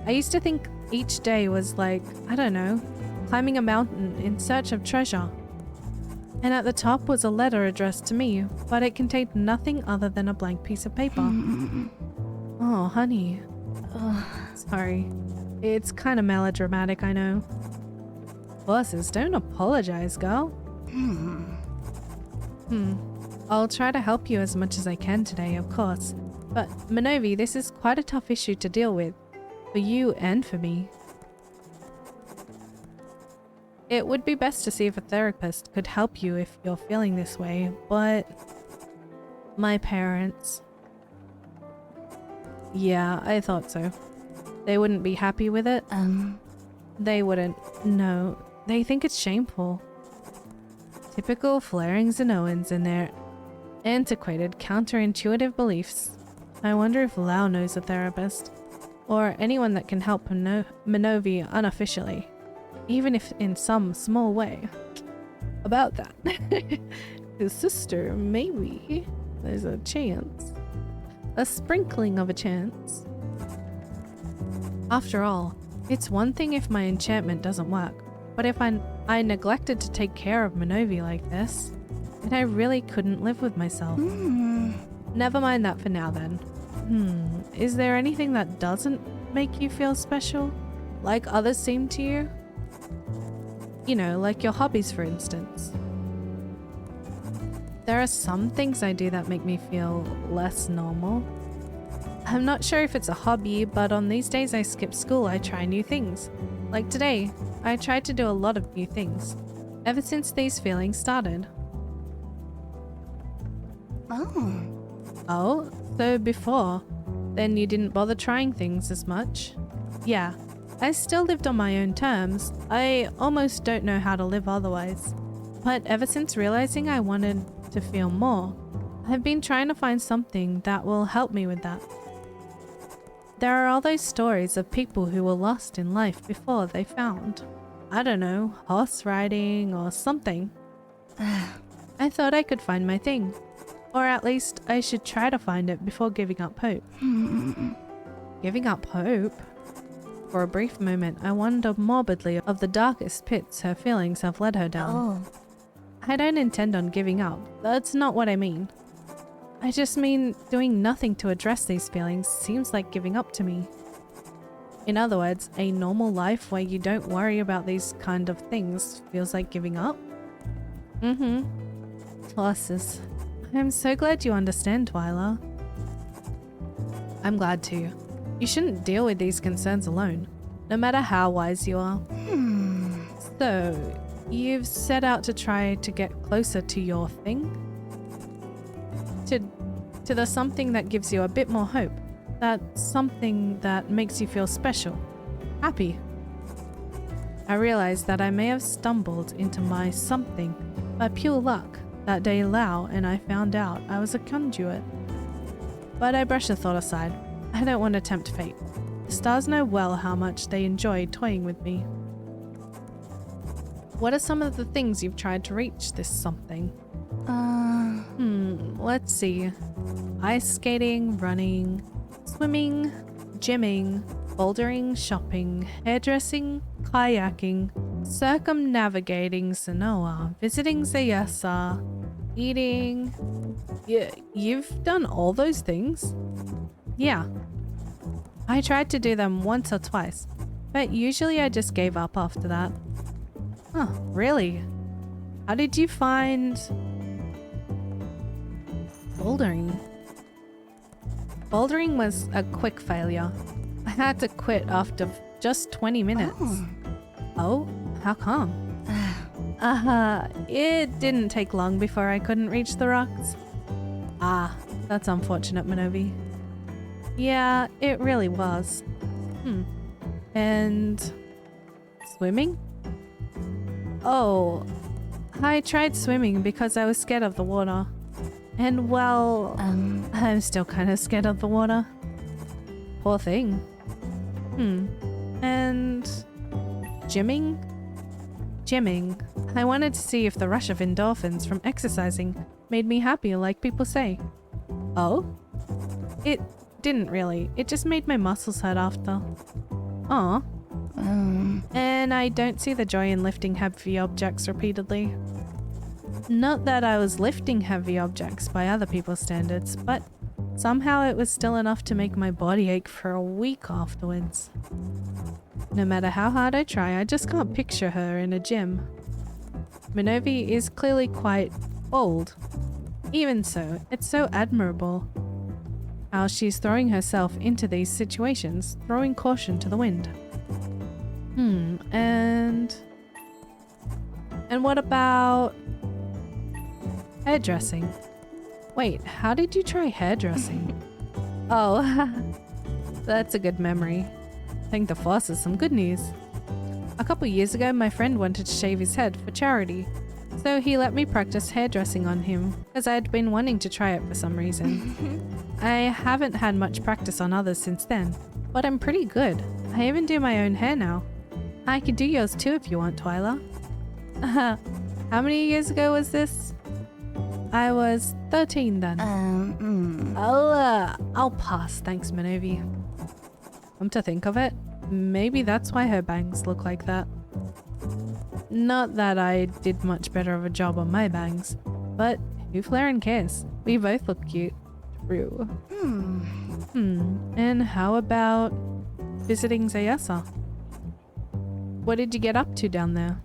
I used to think each day was like, I don't know, climbing a mountain in search of treasure. And at the top was a letter addressed to me, but it contained nothing other than a blank piece of paper. Oh, honey. Sorry. It's kind of melodramatic, I know. Bosses, don't apologize, girl. I'll try to help you as much as I can today, of course. But, Minovi, this is quite a tough issue to deal with. For you and for me. It would be best to see if a therapist could help you if you're feeling this way, but... My parents... Yeah, I thought so. They wouldn't be happy with it? They wouldn't. No. They think it's shameful. Typical flaring Zenoans and their antiquated, counterintuitive beliefs. I wonder if Lau knows a therapist, or anyone that can help Minovi unofficially, even if in some small way. About that. His sister, maybe. There's a chance. A sprinkling of a chance. After all, it's one thing if my enchantment doesn't work, but if I neglected to take care of Minovi like this, then I really couldn't live with myself. Never mind that for now then. Is there anything that doesn't make you feel special? Like others seem to you? You know, like your hobbies for instance. There are some things I do that make me feel less normal. I'm not sure if it's a hobby, but on these days I skip school, I try new things. Like today, I tried to do a lot of new things, ever since these feelings started. Oh, so before, then you didn't bother trying things as much? Yeah, I still lived on my own terms. I almost don't know how to live otherwise. But ever since realizing I wanted to feel more, I've been trying to find something that will help me with that. There are all those stories of people who were lost in life before they found. I don't know, horse riding or something. I thought I could find my thing. Or at least I should try to find it before giving up hope. Giving up hope? For a brief moment, I wonder morbidly of the darkest pits her feelings have led her down. Oh. I don't intend on giving up. That's not what I mean. I just mean doing nothing to address these feelings seems like giving up to me. In other words, a normal life where you don't worry about these kind of things feels like giving up? Losses. I'm so glad you understand, Twyla. I'm glad too. You shouldn't deal with these concerns alone, no matter how wise you are. So, you've set out to try to get closer to your thing? To the something that gives you a bit more hope. That something that makes you feel special. Happy. I realized that I may have stumbled into my something by pure luck that day Lau and I found out I was a conduit. But I brush the thought aside. I don't want to tempt fate. The stars know well how much they enjoy toying with me. What are some of the things you've tried to reach this something? Let's see. Ice skating, running, swimming, gymming, bouldering, shopping, hairdressing, kayaking, circumnavigating Sanoa, visiting Zayasa, eating... You've done all those things? Yeah. I tried to do them once or twice, but usually I just gave up after that. Huh, really? How did you find... bouldering? Bouldering was a quick failure. I had to quit after just 20 minutes. Oh, how come? It didn't take long before I couldn't reach the rocks. Ah, that's unfortunate, Minovi. Yeah, it really was. And... swimming? Oh, I tried swimming because I was scared of the water. And well, I'm still kind of scared of the water. Poor thing. And... gymming? Gymming. I wanted to see if the rush of endorphins from exercising made me happier like people say. Oh? It didn't really. It just made my muscles hurt after. Aw. And I don't see the joy in lifting heavy objects repeatedly. Not that I was lifting heavy objects by other people's standards, but somehow it was still enough to make my body ache for a week afterwards. No matter how hard I try, I just can't picture her in a gym. Minovi is clearly quite old. Even so, it's so admirable how she's throwing herself into these situations, throwing caution to the wind. And what about hairdressing? Wait, how did you try hairdressing? Oh, that's a good memory. Thank the Force is some good news. A couple years ago, my friend wanted to shave his head for charity, so he let me practice hairdressing on him, because I had been wanting to try it for some reason. I haven't had much practice on others since then, but I'm pretty good. I even do my own hair now. I could do yours too if you want, Twyla. How many years ago was this? I was 13 then. I'll pass, thanks, Minovi. Come to think of it, maybe that's why her bangs look like that. Not that I did much better of a job on my bangs, but who flaring cares? We both look cute. True. And how about visiting Zayasa? What did you get up to down there?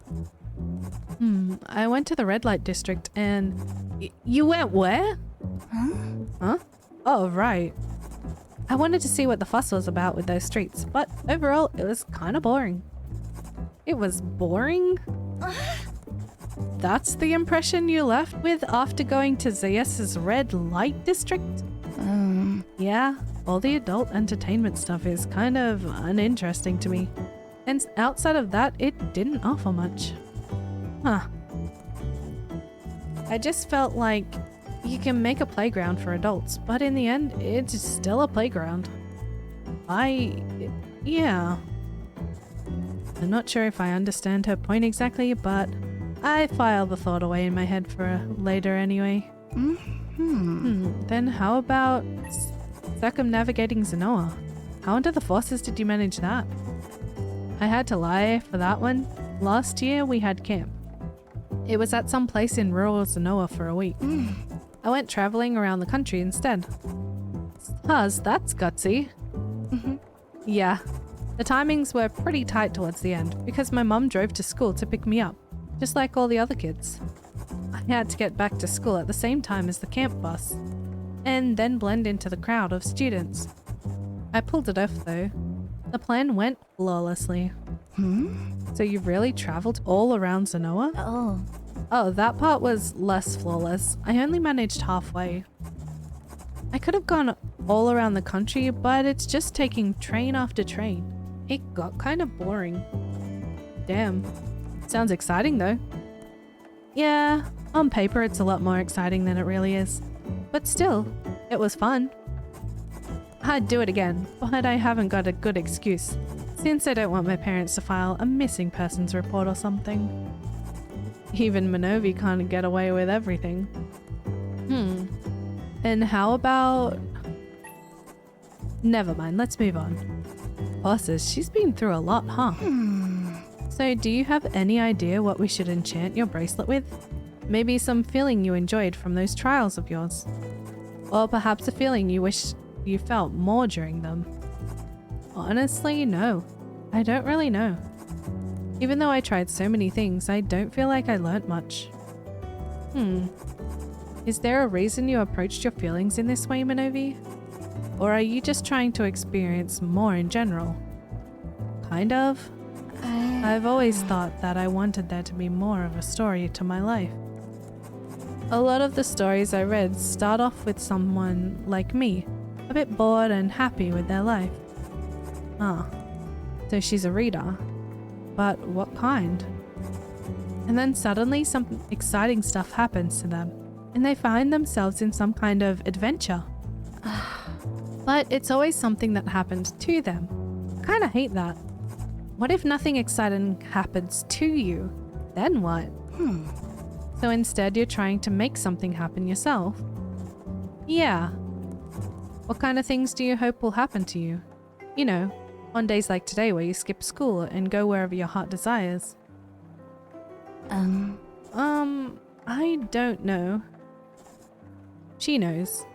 I went to the red light district and... You went where? Huh? Oh, right. I wanted to see what the fuss was about with those streets, but overall it was kind of boring. It was boring? That's the impression you left with after going to Zayasa's red light district? Yeah, all the adult entertainment stuff is kind of uninteresting to me. And outside of that, it didn't offer much. Huh. I just felt like you can make a playground for adults, but in the end, it's still a playground. Yeah. I'm not sure if I understand her point exactly, but I file the thought away in my head for later anyway. Then how about circumnavigating Zenoa? How under the forces did you manage that? I had to lie for that one. Last year we had camp. It was at some place in rural Zenoa for a week. I went traveling around the country instead. That's gutsy. Yeah, the timings were pretty tight towards the end because my mum drove to school to pick me up, just like all the other kids. I had to get back to school at the same time as the camp bus, and then blend into the crowd of students. I pulled it off though. The plan went flawlessly. So you really traveled all around Zenoa? Oh, that part was less flawless. I only managed halfway. I could have gone all around the country, but it's just taking train after train. It got kind of boring. Damn. Sounds exciting though. Yeah, on paper it's a lot more exciting than it really is. But still, it was fun. I'd do it again, but I haven't got a good excuse, since I don't want my parents to file a missing persons report or something. Even Minovi can't get away with everything. And how about... Never mind, let's move on. Bosses, she's been through a lot, huh? So do you have any idea what we should enchant your bracelet with? Maybe some feeling you enjoyed from those trials of yours? Or perhaps a feeling you wish you felt more during them? Honestly, no. I don't really know. Even though I tried so many things, I don't feel like I learnt much. Is there a reason you approached your feelings in this way, Minovi? Or are you just trying to experience more in general? Kind of. I've always thought that I wanted there to be more of a story to my life. A lot of the stories I read start off with someone like me, a bit bored and happy with their life. So she's a reader. But what kind? And then suddenly some exciting stuff happens to them, and they find themselves in some kind of adventure. But it's always something that happened to them. Kinda hate that. What if nothing exciting happens to you? Then what? So instead you're trying to make something happen yourself? Yeah. What kind of things do you hope will happen to you? You know, on days like today where you skip school and go wherever your heart desires. I don't know. She knows.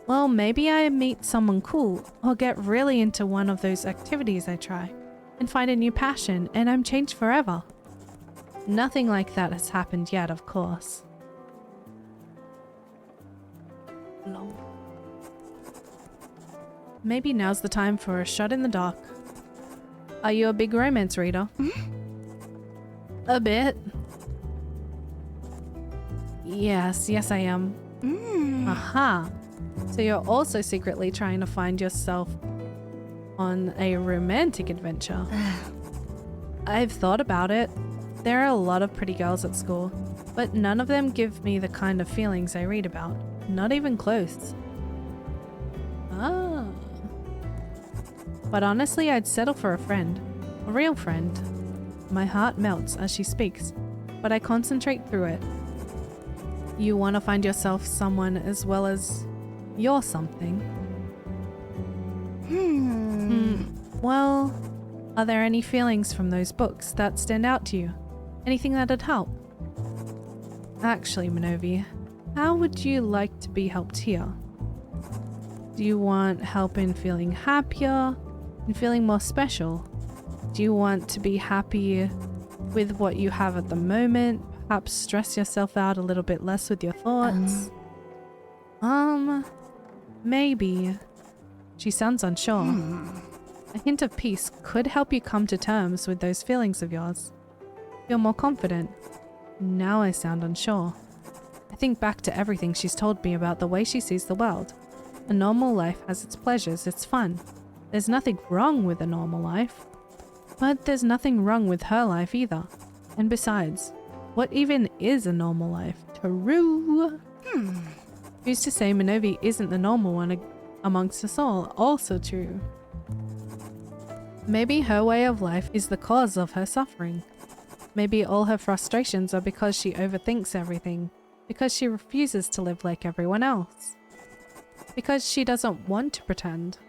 Well, maybe I meet someone cool or get really into one of those activities I try and find a new passion and I'm changed forever. Nothing like that has happened yet, of course. Lol. Maybe now's the time for a shot in the dark. Are you a big romance reader? A bit. Yes, I am. Aha. So you're also secretly trying to find yourself on a romantic adventure. I've thought about it. There are a lot of pretty girls at school, but none of them give me the kind of feelings I read about. Not even close. But honestly, I'd settle for a friend. A real friend. My heart melts as she speaks, but I concentrate through it. You want to find yourself someone as well as you're something. Well, are there any feelings from those books that stand out to you? Anything that'd help? Actually, Minovi, how would you like to be helped here? Do you want help in feeling happier and feeling more special? Do you want to be happy with what you have at the moment? Perhaps stress yourself out a little bit less with your thoughts? Maybe. She sounds unsure. A hint of peace could help you come to terms with those feelings of yours. Feel more confident. Now I sound unsure. I think back to everything she's told me about the way she sees the world. A normal life has its pleasures, its fun. There's nothing wrong with a normal life. But there's nothing wrong with her life either. And besides, what even is a normal life? True. Who's to say Minovi isn't the normal one amongst us all? Also true. Maybe her way of life is the cause of her suffering. Maybe all her frustrations are because she overthinks everything, because she refuses to live like everyone else, because she doesn't want to pretend.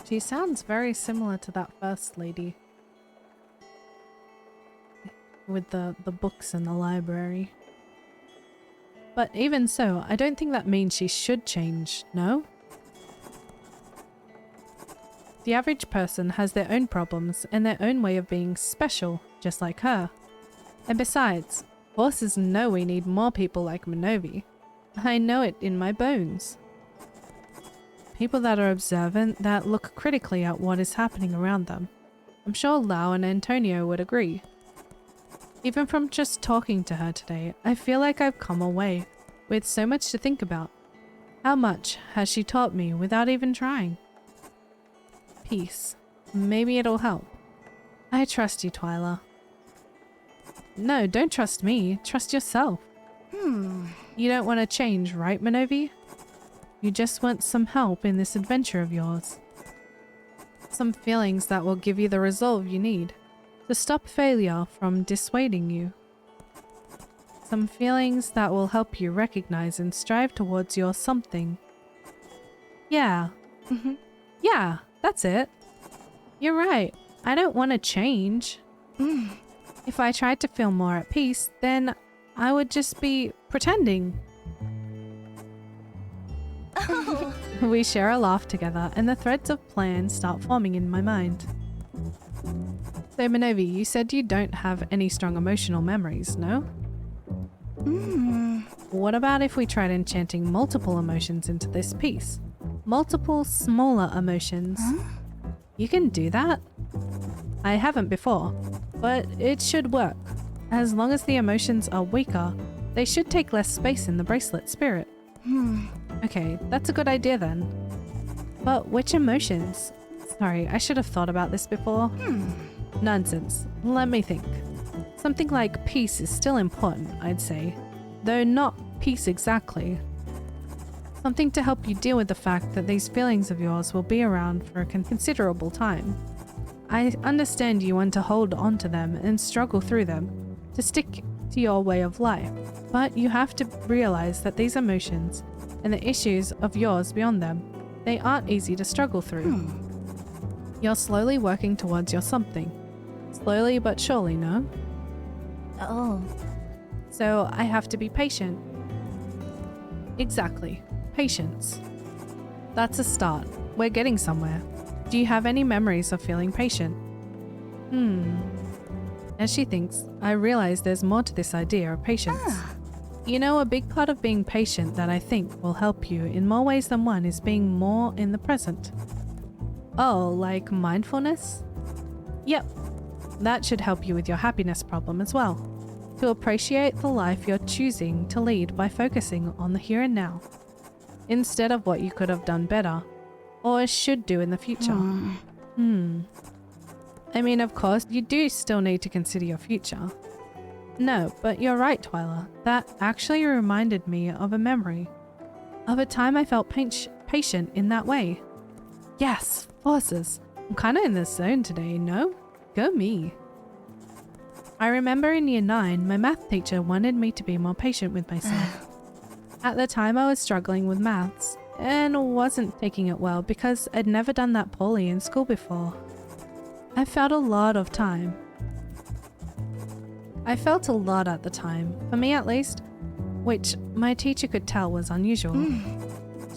She sounds very similar to that first lady with the books in the library. But even so, I don't think that means she should change, no? The average person has their own problems and their own way of being special, just like her. And besides, horses know we need more people like Minovi. I know it in my bones. People that are observant, that look critically at what is happening around them. I'm sure Lau and Antonio would agree. Even from just talking to her today, I feel like I've come away with so much to think about. How much has she taught me without even trying? Peace. Maybe it'll help. I trust you, Twyla. No, don't trust me. Trust yourself. You don't want to change, right, Minovi? You just want some help in this adventure of yours. Some feelings that will give you the resolve you need to stop failure from dissuading you. Some feelings that will help you recognize and strive towards your something. Yeah. Yeah, that's it. You're right. I don't want to change. If I tried to feel more at peace, then I would just be pretending. We share a laugh together and the threads of plans start forming in my mind. So Minovi, you said you don't have any strong emotional memories, no? What about if we tried enchanting multiple emotions into this piece? Multiple smaller emotions. You can do that? I haven't before, but it should work. As long as the emotions are weaker, they should take less space in the bracelet spirit. Okay, that's a good idea then. But which emotions? Sorry, I should have thought about this before. Nonsense. Let me think. Something like peace is still important, I'd say. Though not peace exactly. Something to help you deal with the fact that these feelings of yours will be around for a considerable time. I understand you want to hold on to them and struggle through them, to stick to your way of life, but you have to realize that these emotions and the issues of yours beyond them, they aren't easy to struggle through. You're slowly working towards your something. Slowly but surely, no? Oh. So I have to be patient. Exactly. Patience. That's a start. We're getting somewhere. Do you have any memories of feeling patient? As she thinks, I realize there's more to this idea of patience. You know, a big part of being patient that I think will help you in more ways than one is being more in the present. Oh, like mindfulness? Yep. That should help you with your happiness problem as well. To appreciate the life you're choosing to lead by focusing on the here and now, instead of what you could have done better, or should do in the future. I mean, of course, you do still need to consider your future. No, but you're right, Twyla. That actually reminded me of a memory. Of a time I felt patient in that way. Yes, forces. I'm kinda in the zone today, no? Go me. I remember in year 9, my math teacher wanted me to be more patient with myself. At the time I was struggling with maths and wasn't taking it well because I'd never done that poorly in school before. I felt a lot at the time, for me at least, which my teacher could tell was unusual.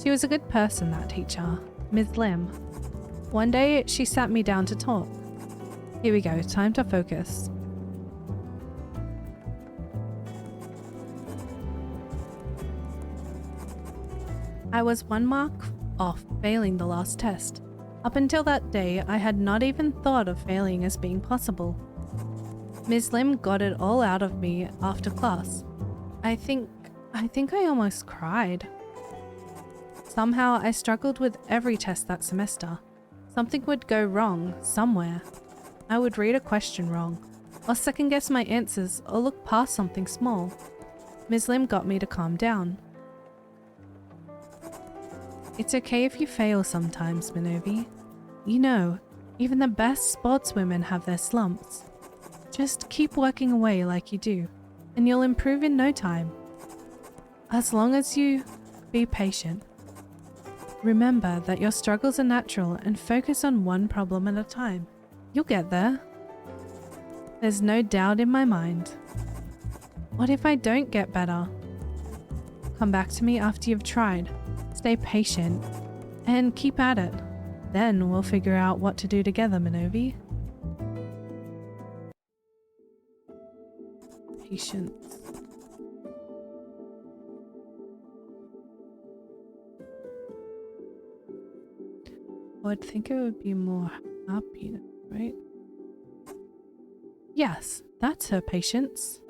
She was a good person, that teacher, Ms. Lim. One day she sat me down to talk. Here we go, time to focus. I was 1 mark off failing the last test. Up until that day, I had not even thought of failing as being possible. Ms. Lim got it all out of me after class. I think I almost cried. Somehow I struggled with every test that semester. Something would go wrong somewhere. I would read a question wrong, or second guess my answers, or look past something small. Ms. Lim got me to calm down. It's okay if you fail sometimes, Minovi. You know, Even the best sportswomen have their slumps. Just keep working away like you do, and you'll improve in no time. As long as you be patient. Remember that your struggles are natural and focus on one problem at a time. You'll get there. There's no doubt in my mind. What if I don't get better? Come back to me after you've tried. Stay patient and keep at it. Then we'll figure out what to do together, Minovi. Patience. I'd think it would be more happiness, right? Yes, that's her patience.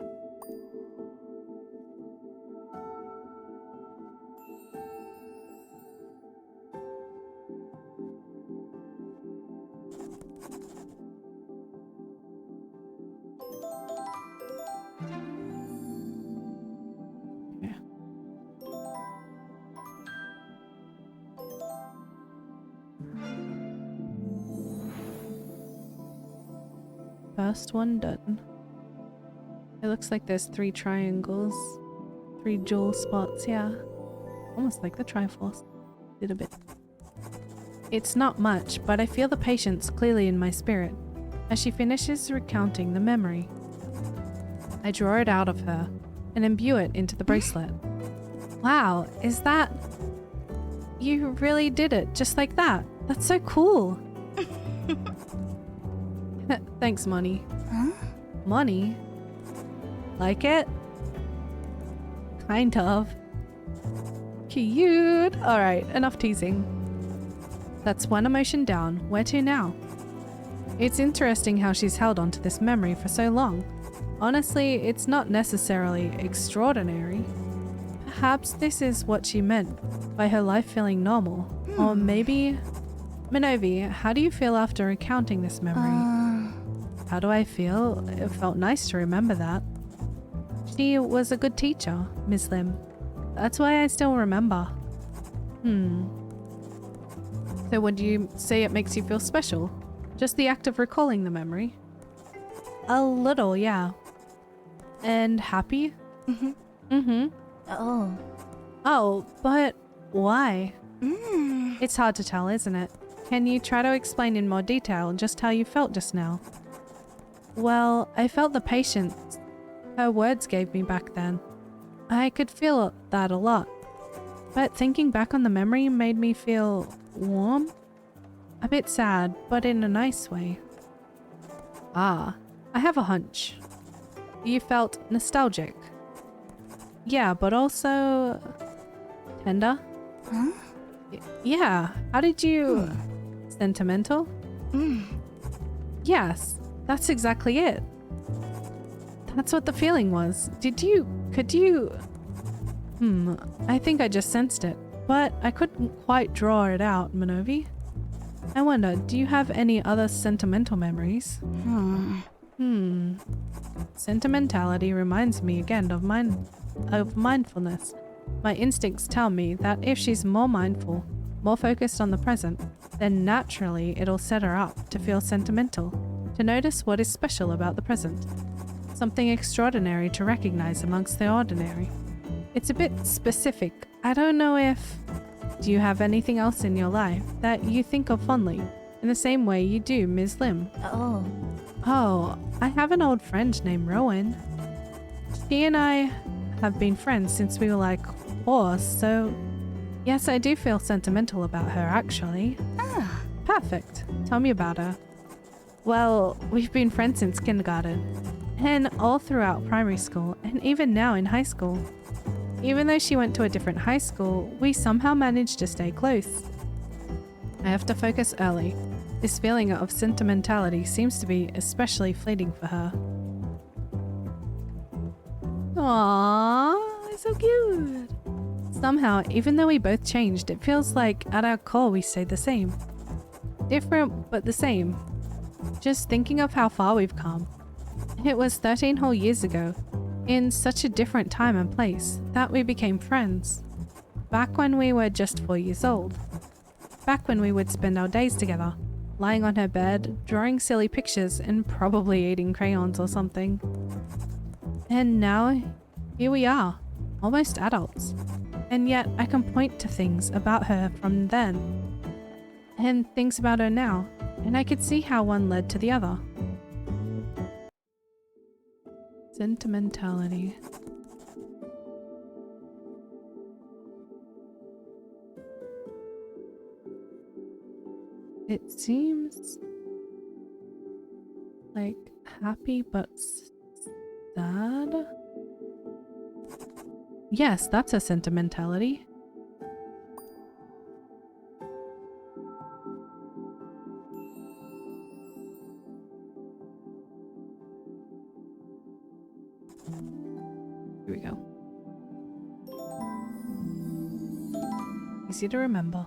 Yeah. First one done. It looks like there's 3 triangles, 3 jewel spots, yeah. Almost like the Triforce. Did a bit. It's not much, but I feel the patience clearly in my spirit as she finishes recounting the memory. I draw it out of her and imbue it into the bracelet. Wow, is that... You really did it just like that. That's so cool. Thanks, Money. Huh? Money? Like it? Kind of. Cute. Alright, enough teasing. That's one emotion down. Where to now? It's interesting how she's held onto this memory for so long. Honestly, it's not necessarily extraordinary. Perhaps this is what she meant by her life feeling normal. Or maybe... Minovi, how do you feel after recounting this memory? How do I feel? It felt nice to remember that. She was a good teacher, Miss Lim. That's why I still remember. So would you say it makes you feel special? Just the act of recalling the memory? A little, yeah. And happy? Oh. Oh, but why? It's hard to tell, isn't it? Can you try to explain in more detail just how you felt just now? Well, I felt the patience her words gave me back then. I could feel that a lot. But thinking back on the memory made me feel warm? A bit sad, but in a nice way. Ah, I have a hunch. You felt nostalgic. Yeah, but also... tender? Huh? Yeah, how did you... Sentimental? Yes, that's exactly it. That's what the feeling was. Could you... I think I just sensed it, but I couldn't quite draw it out, Minovi. I wonder, do you have any other sentimental memories? Sentimentality reminds me again of mindfulness. My instincts tell me that if she's more mindful, more focused on the present, then naturally it'll set her up to feel sentimental, to notice what is special about the present. Something extraordinary to recognize amongst the ordinary. It's a bit specific. I don't know if... Do you have anything else in your life that you think of fondly, in the same way you do Ms. Lim? Oh, I have an old friend named Rowan. She and I have been friends since we were like 4, so... Yes, I do feel sentimental about her, actually. Perfect. Tell me about her. Well, we've been friends since kindergarten, and all throughout primary school, and even now in high school. Even though she went to a different high school, we somehow managed to stay close. I have to focus early. This feeling of sentimentality seems to be especially fleeting for her. Aww, so cute. Somehow, even though we both changed, it feels like at our core we stayed the same. Different, but the same. Just thinking of how far we've come. It was 13 whole years ago, in such a different time and place, that we became friends. Back when we were just 4 years old. Back when we would spend our days together, lying on her bed, drawing silly pictures and probably eating crayons or something. And now, here we are, almost adults. And yet I can point to things about her from then, and things about her now, and I could see how one led to the other. Sentimentality. It seems like happy but sad. Yes, that's a sentimentality. Here we go. Easy to remember.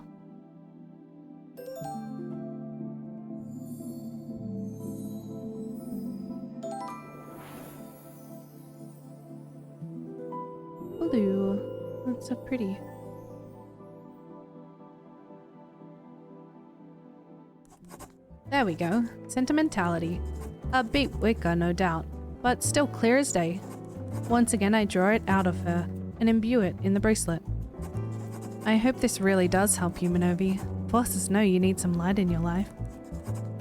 Blue. That's so pretty. There we go. Sentimentality. A bit wicker, no doubt, but still clear as day. Once again, I draw it out of her and imbue it in the bracelet. I hope this really does help you, Minovi. Forces know you need some light in your life.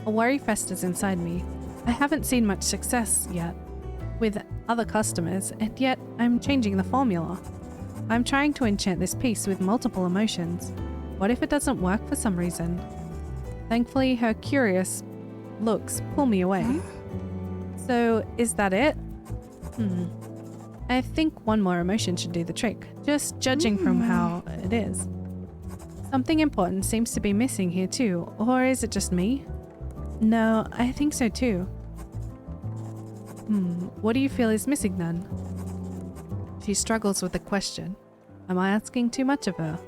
A worry festers inside me. I haven't seen much success yet with other customers, and yet I'm changing the formula. I'm trying to enchant this piece with multiple emotions. What if it doesn't work for some reason? Thankfully, her curious looks pull me away. So, is that it? I think one more emotion should do the trick, just judging from how it is. Something important seems to be missing here too, or is it just me? No, I think so too. What do you feel is missing then? She struggles with the question. Am I asking too much of her?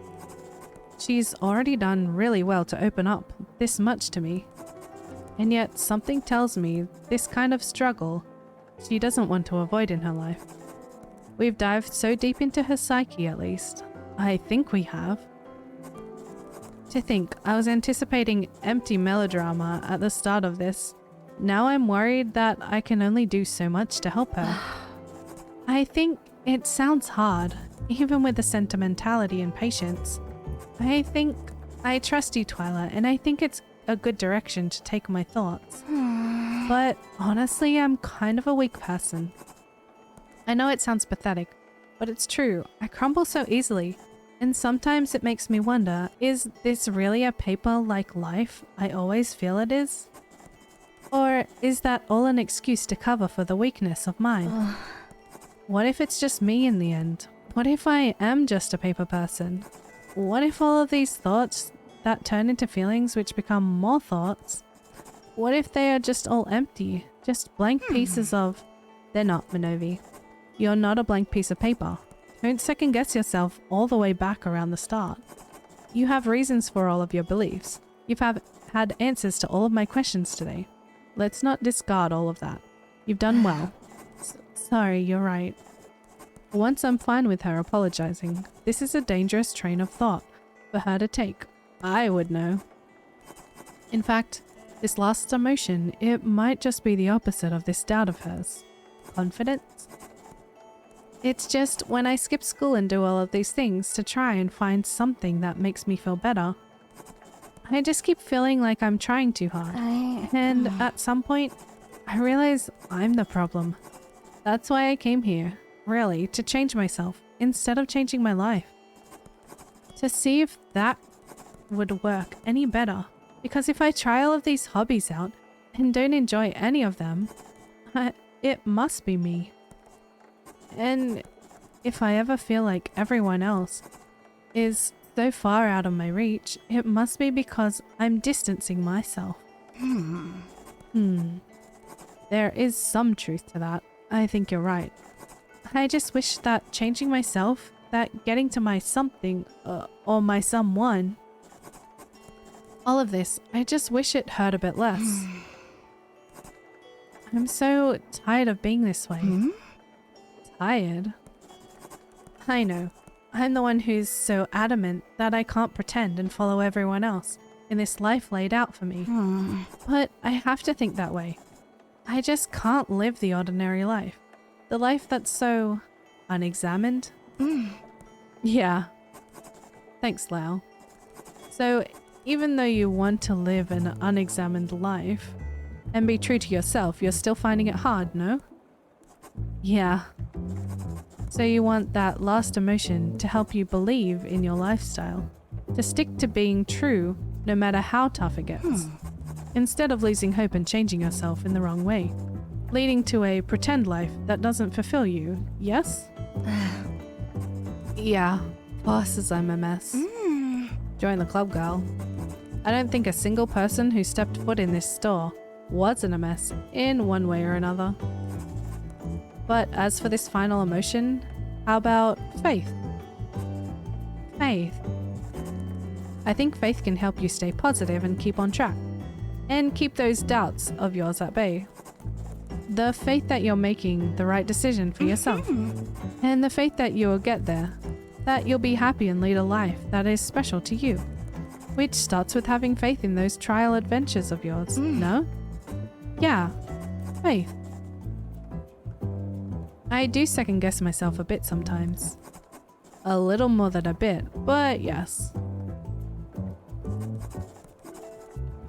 She's already done really well to open up this much to me. And yet something tells me this kind of struggle she doesn't want to avoid in her life. We've dived so deep into her psyche, at least. I think we have. To think, I was anticipating empty melodrama at the start of this. Now I'm worried that I can only do so much to help her. I think it sounds hard, even with the sentimentality and patience. I trust you, Twyla, and I think it's a good direction to take my thoughts. But honestly, I'm kind of a weak person. I know it sounds pathetic, but it's true. I crumble so easily, and sometimes it makes me wonder, is this really a paper-like life I always feel it is? Or is that all an excuse to cover for the weakness of mine? What if it's just me in the end? What if I am just a paper person? What if all of these thoughts that turn into feelings which become more thoughts? What if they are just all empty? Just blank pieces of... They're not, Minovi. You're not a blank piece of paper. Don't second guess yourself all the way back around the start. You have reasons for all of your beliefs. You've had answers to all of my questions today. Let's not discard all of that. You've done well. Sorry, you're right. Once I'm fine with her apologizing, this is a dangerous train of thought for her to take. I would know. In fact, this last emotion, it might just be the opposite of this doubt of hers. Confidence? It's just when I skip school and do all of these things to try and find something that makes me feel better, I just keep feeling like I'm trying too hard. And at some point, I realize I'm the problem. That's why I came here, really, to change myself instead of changing my life. To see if that would work any better. Because if I try all of these hobbies out and don't enjoy any of them, it must be me. And if I ever feel like everyone else is so far out of my reach, it must be because I'm distancing myself. There is some truth to that. I think you're right. I just wish that changing myself, that getting to my something, or my someone, all of this, I just wish it hurt a bit less. I'm so tired of being this way. Tired? I know. I'm the one who's so adamant that I can't pretend and follow everyone else. in this life laid out for me. But I have to think that way. I just can't live the ordinary life. The life that's so unexamined. Yeah. Thanks, Lau. So, even though you want to live an unexamined life and be true to yourself, you're still finding it hard, no? Yeah. So you want that last emotion to help you believe in your lifestyle, to stick to being true no matter how tough it gets, instead of losing hope and changing yourself in the wrong way, leading to a pretend life that doesn't fulfill you, yes? Yeah, bosses, I'm a mess. Join the club, girl. I don't think a single person who stepped foot in this store wasn't a mess in one way or another. But as for this final emotion, how about faith? Faith. I think faith can help you stay positive and keep on track, and keep those doubts of yours at bay. The faith that you're making the right decision for yourself, and the faith that you will get there, that you'll be happy and lead a life that is special to you, which starts with having faith in those trial adventures of yours, no? Yeah, faith. I do second guess myself a bit sometimes. A little more than a bit, but yes.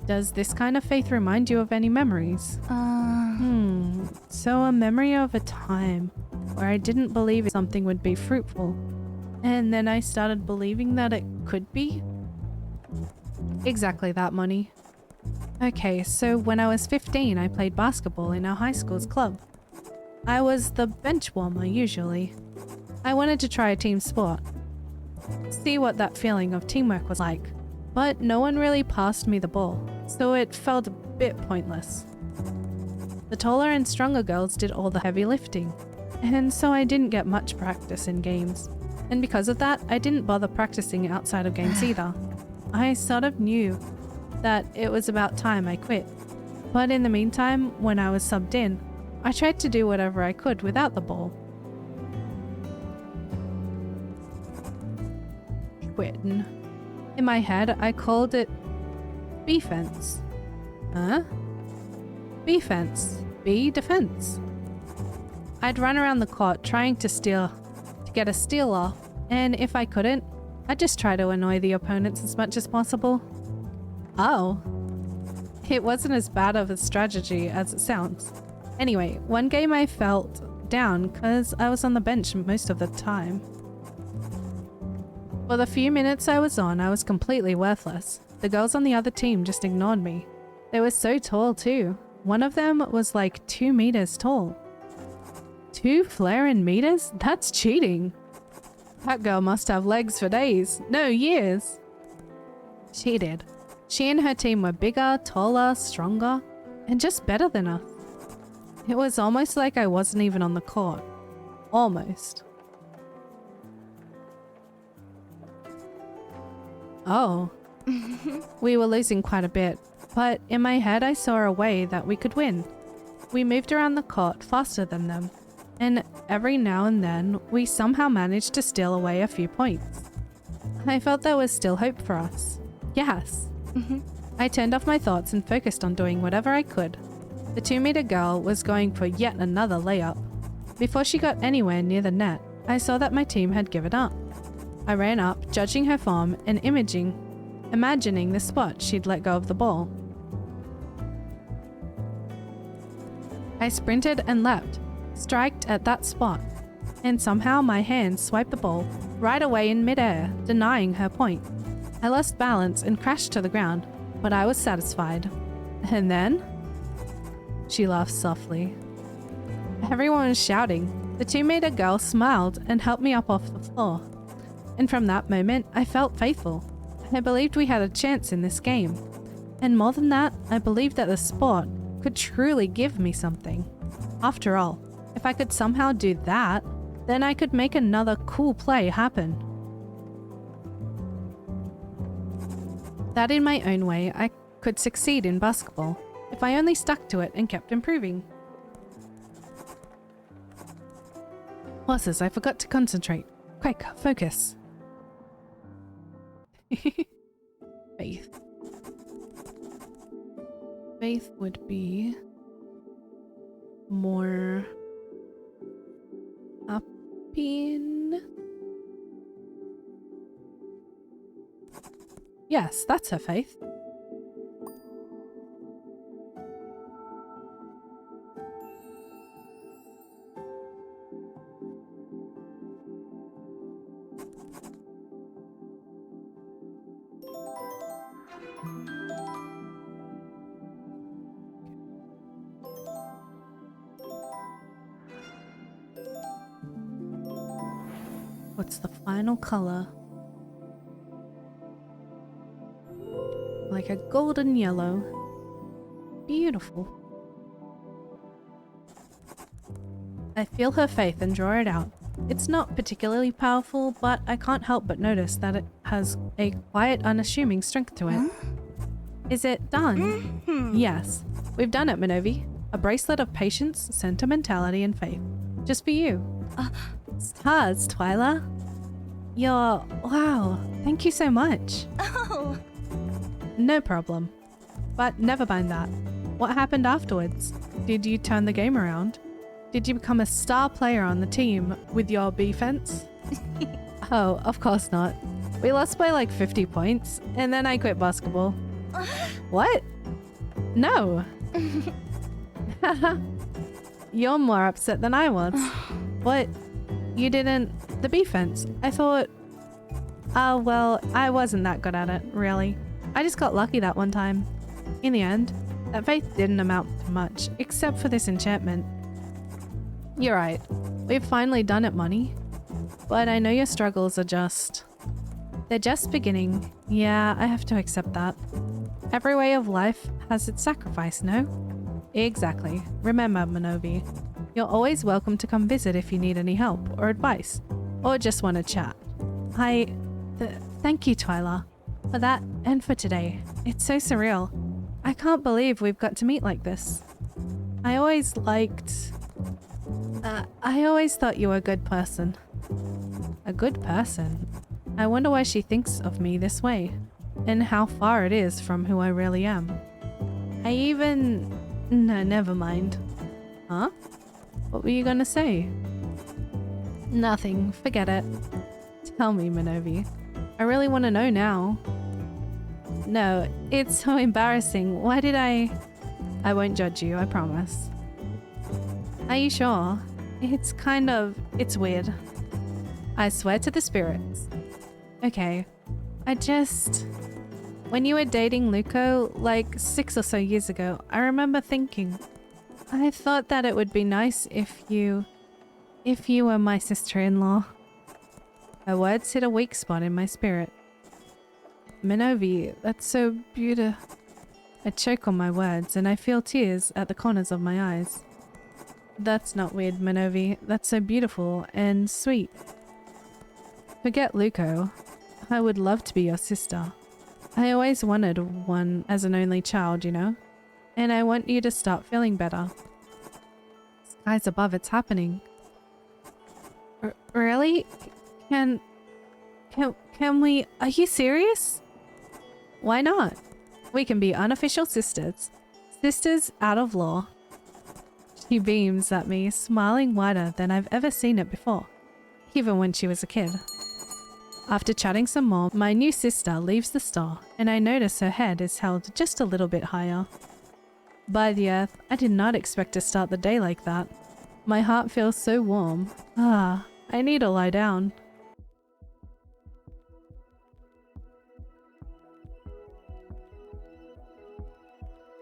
Does this kind of faith remind you of any memories? So a memory of a time where I didn't believe something would be fruitful, and then I started believing that it could be? Exactly that, Moni. Okay, so when I was 15, I played basketball in our high school's club. I was the bench warmer usually. I wanted to try a team sport, see what that feeling of teamwork was like, but no one really passed me the ball, so it felt a bit pointless. The taller and stronger girls did all the heavy lifting, and so I didn't get much practice in games. And because of that, I didn't bother practicing outside of games either. I sort of knew that it was about time I quit. But in the meantime, when I was subbed in, I tried to do whatever I could without the ball. Quitting. In my head, I called it defense. Huh? Defense. B defense. I'd run around the court trying to get a steal off, and if I couldn't, I'd just try to annoy the opponents as much as possible. Oh. It wasn't as bad of a strategy as it sounds. Anyway, one game I felt down because I was on the bench most of the time. For the few minutes I was on, I was completely worthless. The girls on the other team just ignored me. They were so tall too. One of them was like 2 meters tall. 2 flaring meters? That's cheating. That girl must have legs for days, no years. She did. She and her team were bigger, taller, stronger, and just better than us. It was almost like I wasn't even on the court. Almost. Oh. We were losing quite a bit, but in my head I saw a way that we could win. We moved around the court faster than them, and every now and then we somehow managed to steal away a few points. I felt there was still hope for us. Yes. I turned off my thoughts and focused on doing whatever I could. The 2-meter girl was going for yet another layup. Before she got anywhere near the net, I saw that my team had given up. I ran up, judging her form and imagining the spot she'd let go of the ball. I sprinted and leapt, striked at that spot, and somehow my hand swiped the ball right away in midair, denying her point. I lost balance and crashed to the ground, but I was satisfied. And then? She laughed softly. Everyone was shouting. The 2-meter girl smiled and helped me up off the floor. And from that moment, I felt faithful. I believed we had a chance in this game. And more than that, I believed that the sport could truly give me something. After all, if I could somehow do that, then I could make another cool play happen. That in my own way, I could succeed in basketball, if I only stuck to it and kept improving. Horses, I forgot to concentrate. Quick, focus. Faith. Faith would be more up in... Yes, that's her Faith. What's the final color? Like a golden yellow. Beautiful. I feel her faith and draw it out. It's not particularly powerful, but I can't help but notice that it has a quiet, unassuming strength to it. Is it done? Yes. We've done it, Minovi. A bracelet of patience, sentimentality, and faith. Just for you. Stars, Twyla. Wow. Thank you so much. Oh. No problem. But never mind that. What happened afterwards? Did you turn the game around? Did you become a star player on the team with your B-fence? Oh, of course not. We lost by like 50 points, and then I quit basketball. What? No. You're more upset than I was. What? You didn't... The B-fence. I thought... well, I wasn't that good at it, really. I just got lucky that one time. In the end, that faith didn't amount to much, except for this enchantment. You're right. We've finally done it, Money. But I know your struggles are just... They're just beginning. Yeah, I have to accept that. Every way of life has its sacrifice, no? Exactly. Remember, Minovi, you're always welcome to come visit if you need any help or advice, or just want to chat. Thank you, Twyla, for that and for today. It's so surreal. I can't believe we've got to meet like this. I always thought you were a good person. A good person? I wonder why she thinks of me this way, and how far it is from who I really am. No, never mind. Huh? What were you gonna say? Nothing. Forget it. Tell me, Minovi. I really want to know now. No, it's so embarrassing. Why did I won't judge you, I promise. Are you sure? It's weird. I swear to the spirits. Okay. When you were dating Luco, like 6 or so years ago, I remember thinking, I thought that it would be nice if you were my sister-in-law. Her words hit a weak spot in my spirit. Minovi, that's so beautiful. I choke on my words and I feel tears at the corners of my eyes. That's not weird, Minovi. That's so beautiful and sweet. Forget Luco. I would love to be your sister. I always wanted one as an only child, you know? And I want you to start feeling better. Skies above, it's happening. Really? Can we... Are you serious? Why not? We can be unofficial sisters. Sisters out of law. She beams at me, smiling wider than I've ever seen it before, even when she was a kid. After chatting some more, my new sister leaves the store, and I notice her head is held just a little bit higher. By the earth, I did not expect to start the day like that. My heart feels so warm. I need to lie down.